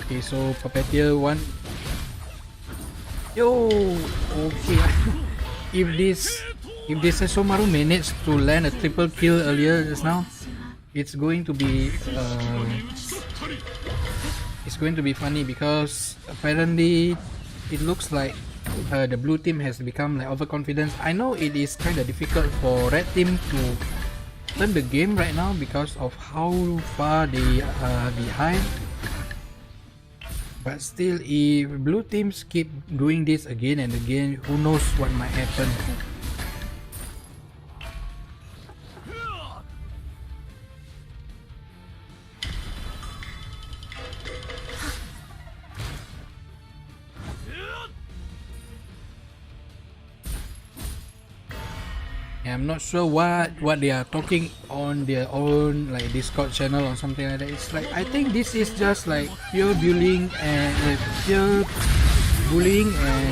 Okay, so Puppeteer 1. Yo, okay. if this Sesomaru managed to land a triple kill earlier just now, it's going to be funny because apparently it looks like the blue team has become like overconfident. I know it is kind of difficult for red team to turn the game right now because of how far they are behind. But still, if blue teams keep doing this again and again, who knows what might happen. I'm not sure what they are talking on their own like Discord channel or something like that. It's like, I think this is just like pure bullying and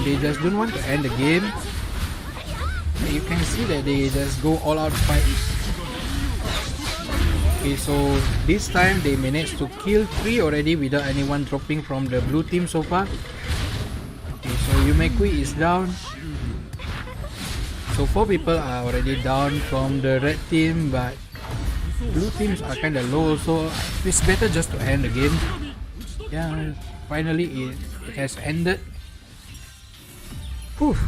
they just don't want to end the game. You can see that they just go all out fight. Okay, so this time they managed to kill 3 already without anyone dropping from the blue team so far. Okay, so Yumekui is down. So 4 people are already down from the red team, but blue teams are kinda low, so it's better just to end the game. Yeah, finally it has ended. Whew.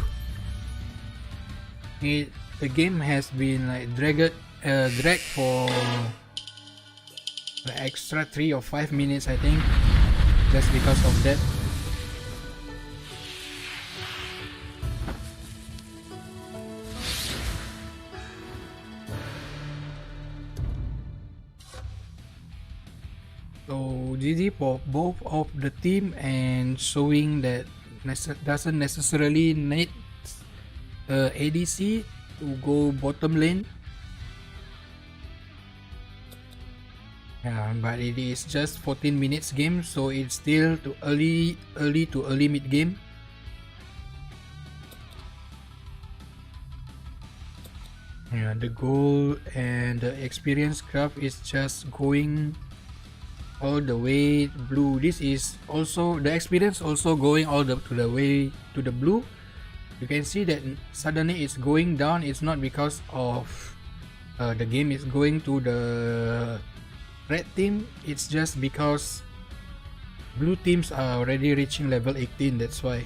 The game has been like dragged for the extra 3 or 5 minutes, I think, just because of that. So GG for both of the team, and showing that doesn't necessarily need ADC to go bottom lane. But it is just 14 minutes game, so it's still too early to early mid game. Yeah, the gold and the experience graph is just going all the way blue. This is also the experience also going all the to the way to the blue. You can see that suddenly it's going down. It's not because of the game is going to the red team. It's just because blue teams are already reaching level 18. That's why.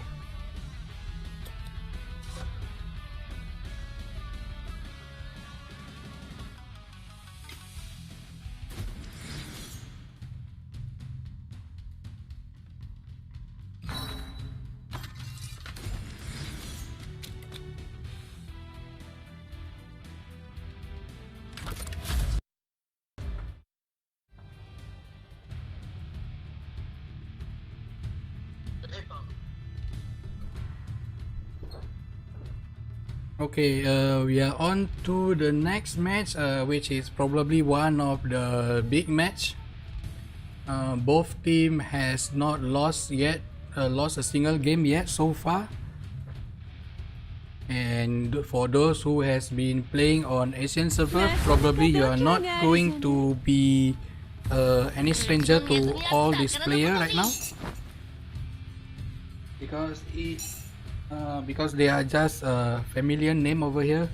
Okay, we are on to the next match, which is probably one of the big match. Both team has not lost yet, lost a single game yet so far. And for those who has been playing on Asian server, probably you are not going to be any stranger to all these players right now, because they are just a familiar name over here.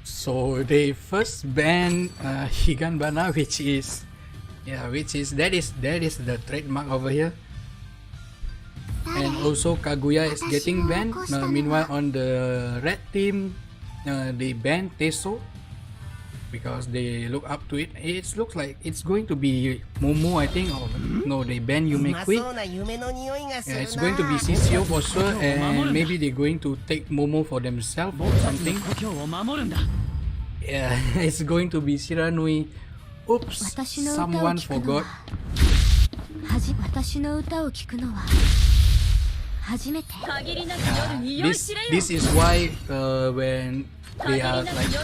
So they first banned Higanbana, which is that is the trademark over here. And also Kaguya is getting banned. Meanwhile on the red team, they banned Teso because they look up to it. It looks like it's going to be Momo, I think. Or no, they banned Yumekui. Yeah, it's going to be CCO for sure, and maybe they're going to take Momo for themselves or something. Yeah, it's going to be Shiranui. Oops, someone forgot. This is why when they are like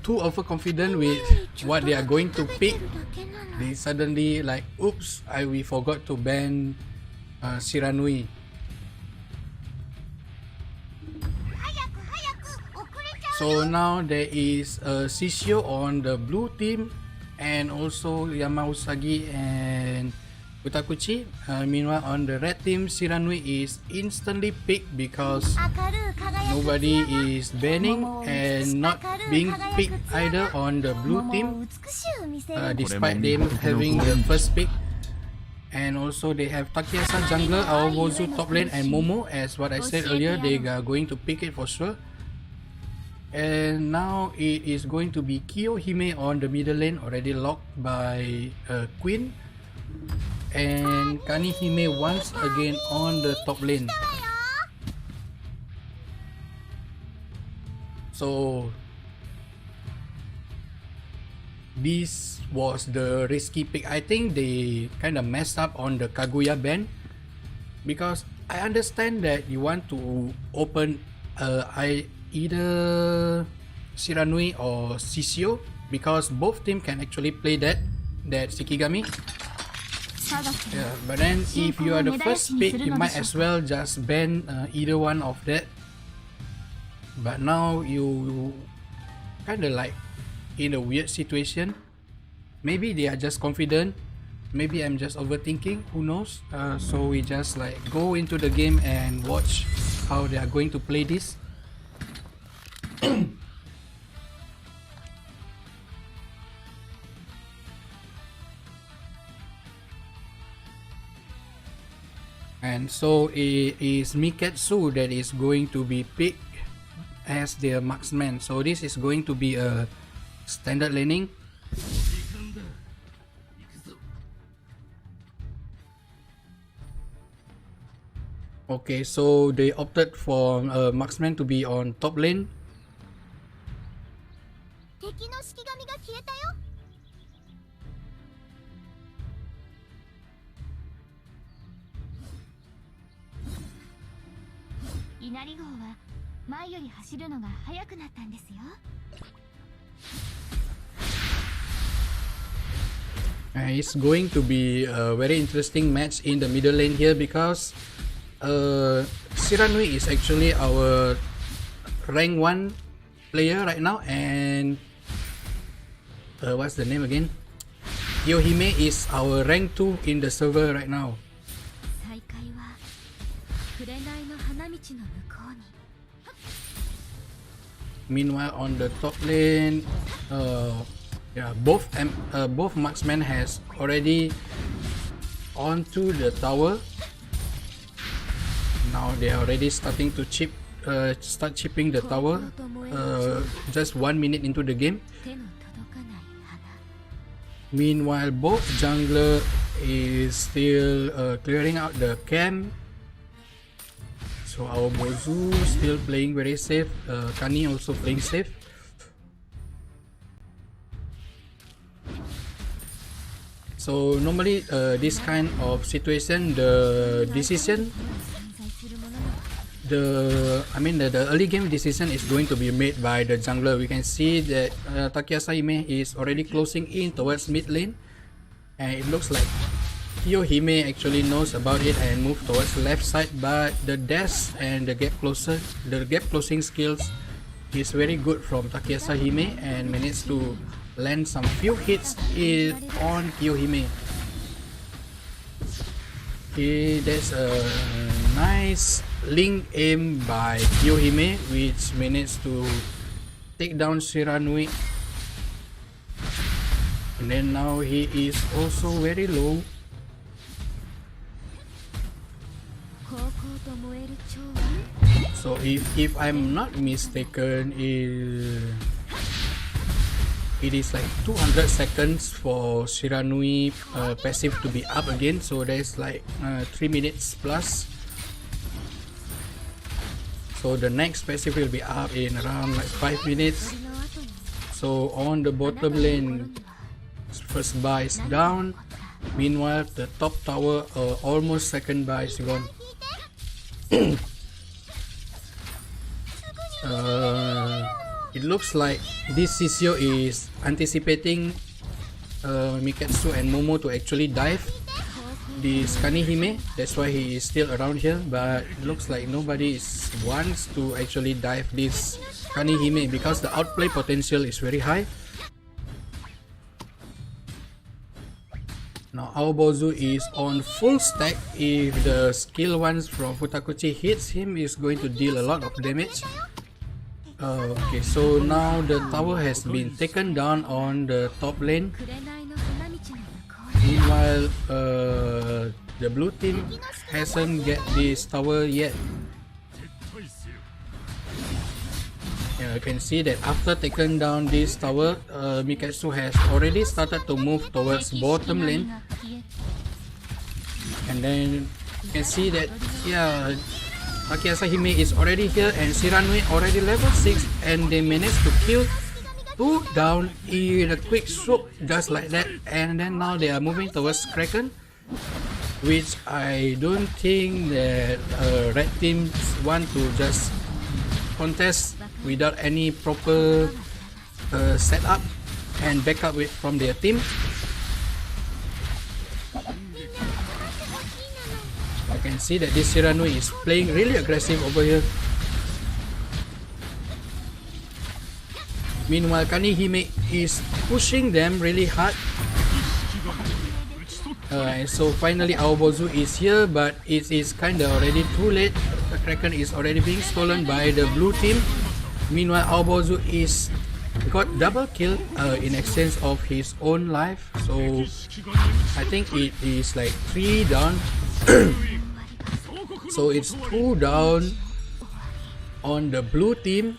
too overconfident with what they are going to pick, they suddenly like, oops, we forgot to ban Shiranui. So now there is Shishio on the blue team, and also Yamausagi and Utakuchi. Meanwhile on the red team, Shiranui is instantly picked because nobody is banning and not being picked either on the blue team, despite them having the first pick. And also they have Takiasa jungler, Aogozu top lane, and Momo. As what I said earlier, they are going to pick it for sure. And now it is going to be Kiyohime on the middle lane, already locked by Queen, and Kanihime once again on the top lane. So this was the risky pick. I think they kind of messed up on the Kaguya ban, because I understand that you want to open either Shiranui or Shishio, because both teams can actually play that Shikigami. Yeah, but then if you are the first pick, you might as well just ban either one of that. But now you kind of like in a weird situation. Maybe they are just confident, maybe I'm just overthinking, who knows. So we just like go into the game and watch how they are going to play this. And so it is Miketsu that is going to be picked as their marksman. So this is going to be a standard laning. Okay, so they opted for marksman to be on top lane. It's going to be a very interesting match in the middle lane here, because Shiranui is actually our rank 1 player right now, and what's the name again? Yohime is our rank 2 in the server right now. 再会は紅の花道の向こうに Meanwhile, on the top lane, both marksmen has already onto the tower. Now they are already starting to start chipping the tower. Just 1 minute into the game. 手の届かない花 Meanwhile, both jungler is still clearing out the camp. So our Bozu still playing very safe. Kani also playing safe. So normally this kind of situation, the decision, 存在するものなの the early game decision is going to be made by the jungler. We can see that Takiasa Hime is already closing in towards mid lane, and it looks like Hime actually knows about it and moved towards the left side, but the dash and the gap closing skills is very good from Takiasa Hime and managed to land some few hits on Hime. Okay, that's a nice link aim by Hime, which managed to take down Shiranui. And then now he is also very low. 高校と燃える蝶は So if I'm not mistaken, it is like 200 seconds for Shiranui passive to be up again. So there's like 3 minutes plus. So the next passive will be up in around like 5 minutes. の後に So on the bottom lane, first buy is down. Meanwhile, the top tower almost second buy is gone. It looks like this Sisio is anticipating Miketsu and Momo to actually dive this Kanihime. That's why he is still around here, but it looks like nobody wants to actually dive this Kanihime because the outplay potential is very high. Now Aobozu is on full stack. If the skill ones from Futakuchi hits him, is going to deal a lot of damage. Okay, so now the tower has been taken down on the top lane. 紅の花道の向こうに Meanwhile, the blue team hasn't get this tower yet. Yeah, you can see that after taking down this tower, Miketsu has already started to move towards bottom lane. 消え And then you can see that, yeah, Takiasa Hime is already here and Shiranui already level 6, and they managed to kill 2 down in a quick swoop just like that. And then now they are moving towards Kraken, which I don't think that red teams want to just contest without any proper setup and backup from their team. You can see that this Shiranui is playing really aggressive over here. Meanwhile, Kanihime is pushing them really hard. And so finally Aobozu is here, but it is kinda already too late. The Kraken is already being stolen by the blue team. Meanwhile, Aobozu is got double kill in exchange of his own life. So I think it is like 3 down. So it's 2 down on the blue team,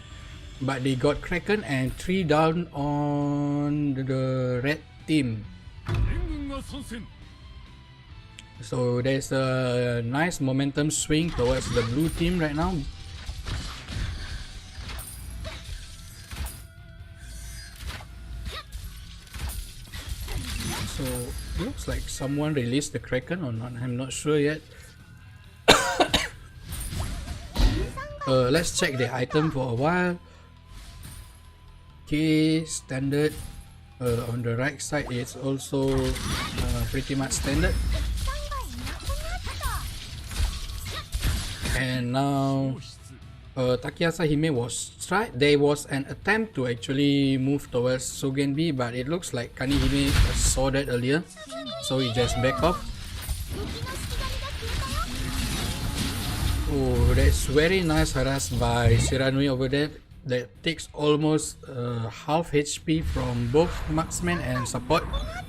but they got Kraken, and 3 down on the red team. So there's a nice momentum swing towards the blue team right now. So looks like someone released the Kraken or not, I'm not sure yet. Let's check the item for a while. Okay, standard. On the right side it's also pretty much standard. And now Takiasa Hime was tried. There was an attempt to actually move towards Sogenbi, but it looks like Kani Hime saw that earlier, so he just back off. Oh, that's very nice harass by Shiranui over there. That takes almost half HP from both marksman and support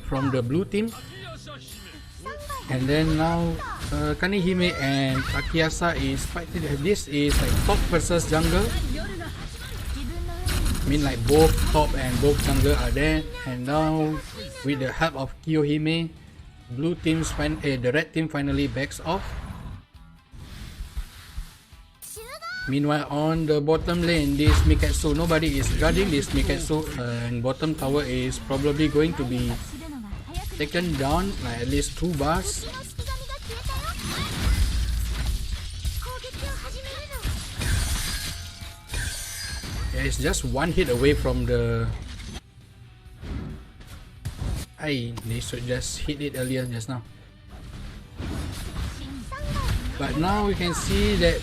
from the blue team. And then now Kanihime and Takiasa is fighting. This is like top versus jungle. I mean like both top and both jungle are there. And now with the help of Kiyohime, blue teams the red team finally backs off. Meanwhile, on the bottom lane, this Miketsu, nobody is guarding this Miketsu, and bottom tower is probably going to be taken down, like at least 2 bars. Yeah, it's just 1 hit away from the... They should just hit it earlier just now. But now we can see that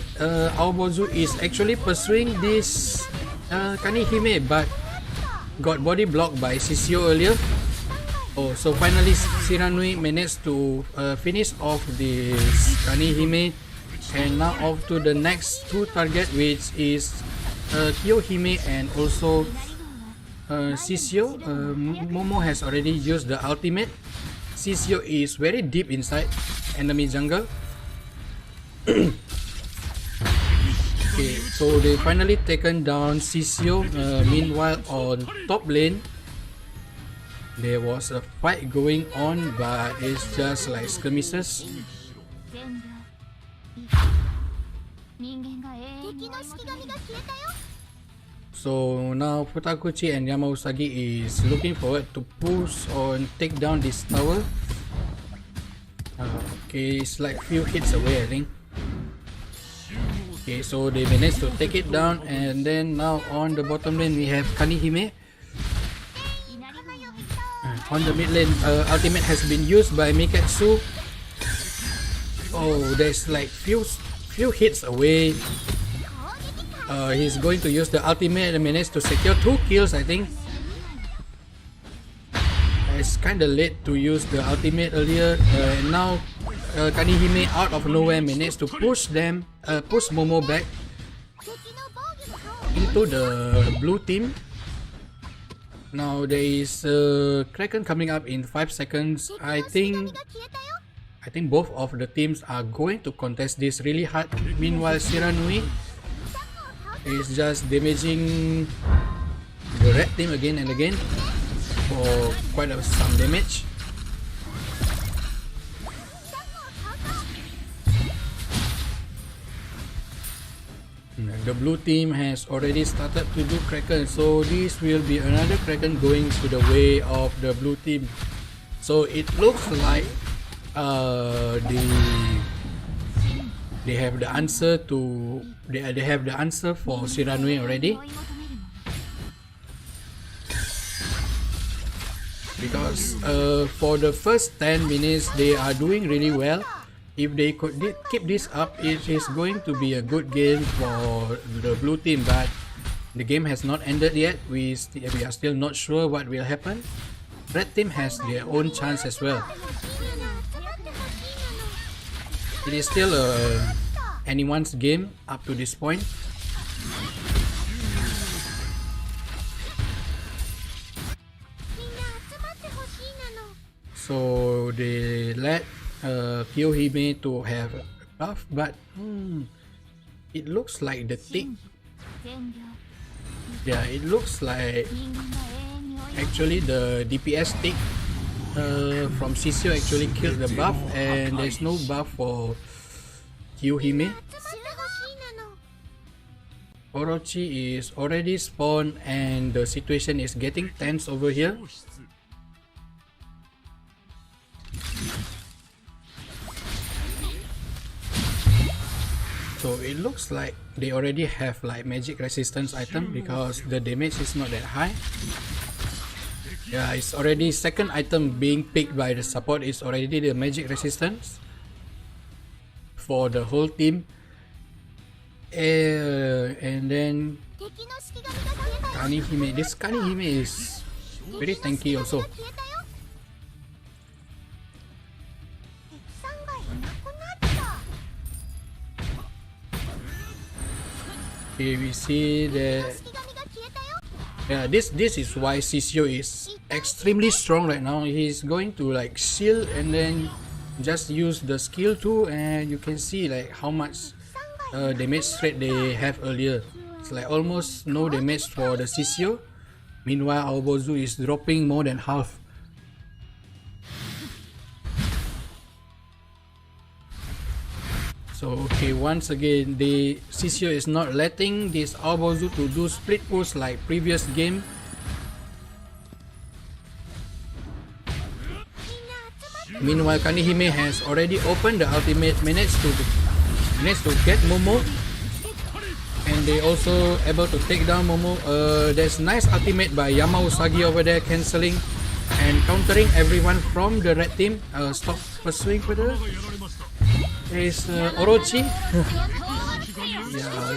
Aobozu is actually pursuing this Kanihime, but got body blocked by Sisio earlier. Oh, so finally Shiranui managed to finish off this Kanihime, and now off to the next 2 target, which is Kiyohime and also Sisio. Momo has already used the ultimate. Sisio is very deep inside enemy jungle. Okay, so they finally taken down Sisio. Meanwhile, on top lane, there was a fight going on, but it's just like skirmishes. So now Futakuchi and Yamausagi is looking forward to push or take down this tower. Okay, it's like few hits away, I think. Okay, so they managed to take it down, and then now on the bottom lane we have Kanihime. On the mid lane, ultimate has been used by Miketsu. Oh, there's like few hits away. He's going to use the ultimate and managed to secure 2 kills, I think. It's kinda late to use the ultimate earlier, and now Kanihime out of nowhere managed to push Momo back into the blue team. Now there is Kraken coming up in 5 seconds. I think both of the teams are going to contest this really hard. Meanwhile, Shiranui is just damaging the red team again and again for quite some damage. The blue team has already started to do Kraken, so this will be another Kraken going to the way of the blue team. So it looks like they have the answer to they have the answer for Shiranui already, because for the first 10 minutes they are doing really well. If they could keep this up, it is going to be a good game for the blue team, but the game has not ended yet. We are still not sure what will happen. Red team has their own chance as well. It is still anyone's game up to this point. So they let Kiyohime to have a buff, but it looks like the tick. Yeah, it looks like actually the DPS tick from Sisio actually killed the buff, and there's no buff for Kiyohime. Orochi is already spawned, and the situation is getting tense over here. So it looks like they already have like magic resistance item, because the damage is not that high. Yeah, it's already second item being picked by the support is already the magic resistance for the whole team. And then Kanihime. This Kanihime is very tanky also. Okay, we see that this is why Sisio is extremely strong right now. He's going to like shield and then just use the skill too, and you can see like how much damage rate they have earlier. It's like almost no damage for the Sisio. Meanwhile, Aobozu is dropping more than half. So okay, once again, the Sisio is not letting this Aobozu to do split push like previous game. Meanwhile, Kanihime has already opened the ultimate, managed to get Momo, and they also able to take down Momo. There's nice ultimate by Yama Usagi over there, cancelling and countering everyone from the red team. Stop pursuing further. Is Orochi. Yeah,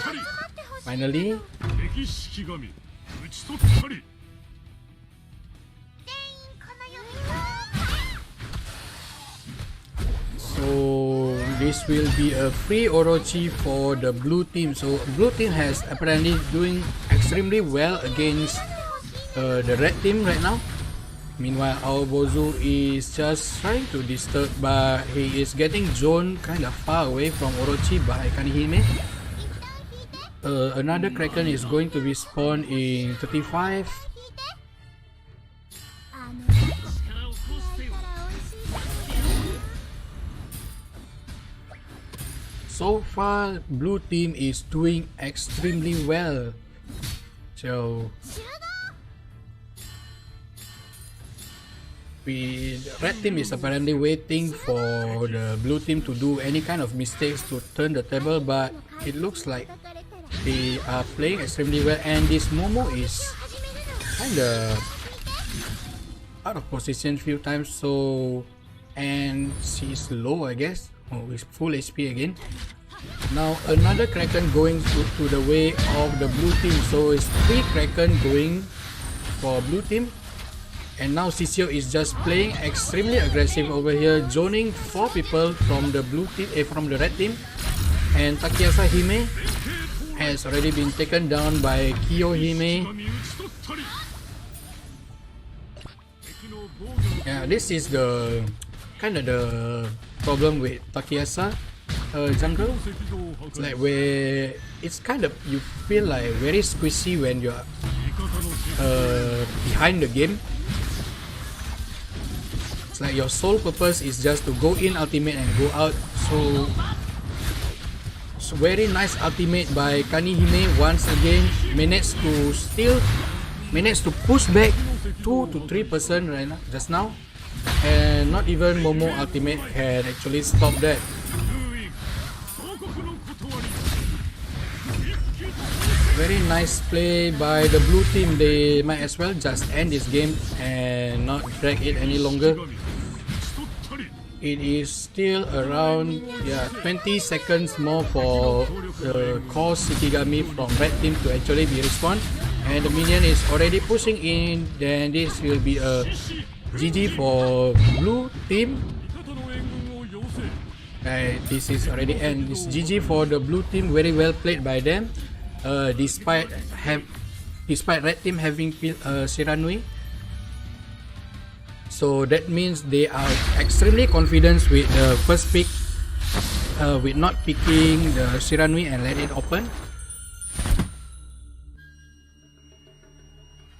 finally. So this will be a free Orochi for the blue team. So blue team has apparently doing extremely well against the red team right now. Meanwhile, Aobozu is just trying to disturb, but he is getting zoned kind of far away from Orochi by Kanihime. Another Kraken is going to be spawned in 35. So far, blue team is doing extremely well. So the red team is apparently waiting for the blue team to do any kind of mistakes to turn the table, but it looks like they are playing extremely well, and this Momo is kinda out of position few times, so and she's low, I guess. Oh, it's full HP again. Now another Kraken going to the way of the blue team, so it's 3 Kraken going for blue team. And now Sisio is just playing extremely aggressive over here, zoning 4 people from the blue team, from the red team. And Takiasa Hime has already been taken down by Kyo Hime. Yeah, this is the kind of the problem with Takiasa jungle. It's like where it's kind of, you feel like very squishy when you're behind the game. It's like your sole purpose is just to go in ultimate and go out. So very nice ultimate by Kanihime once again. Managed to push back 2 to 3% right now, just now, and not even Momo ultimate can actually stop that. Very nice play by the blue team. They might as well just end this game and not drag it any longer. It is still around 20 seconds more for the core Shikigami from red team to actually be respawned, and the minion is already pushing in. Then this will be a GG for blue team. This is already end. This GG for the blue team. Very well played by them. Despite red team having Shiranui. So that means they are extremely confident with the first pick, with not picking the Shiranui and let it open.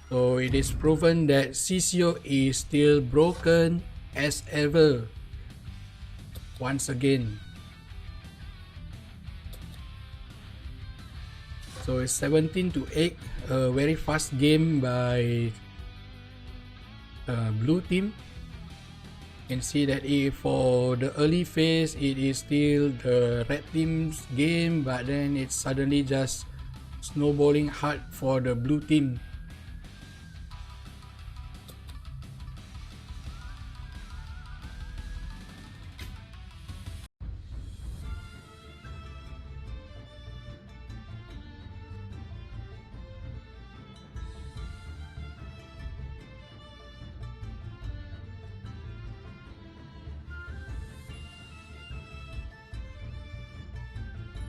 So it is proven that Sisio is still broken as ever. Once again. So it's 17-8, a very fast game by blue team. You can see that for the early phase it is still the red team's game, but then it's suddenly just snowballing hard for the blue team.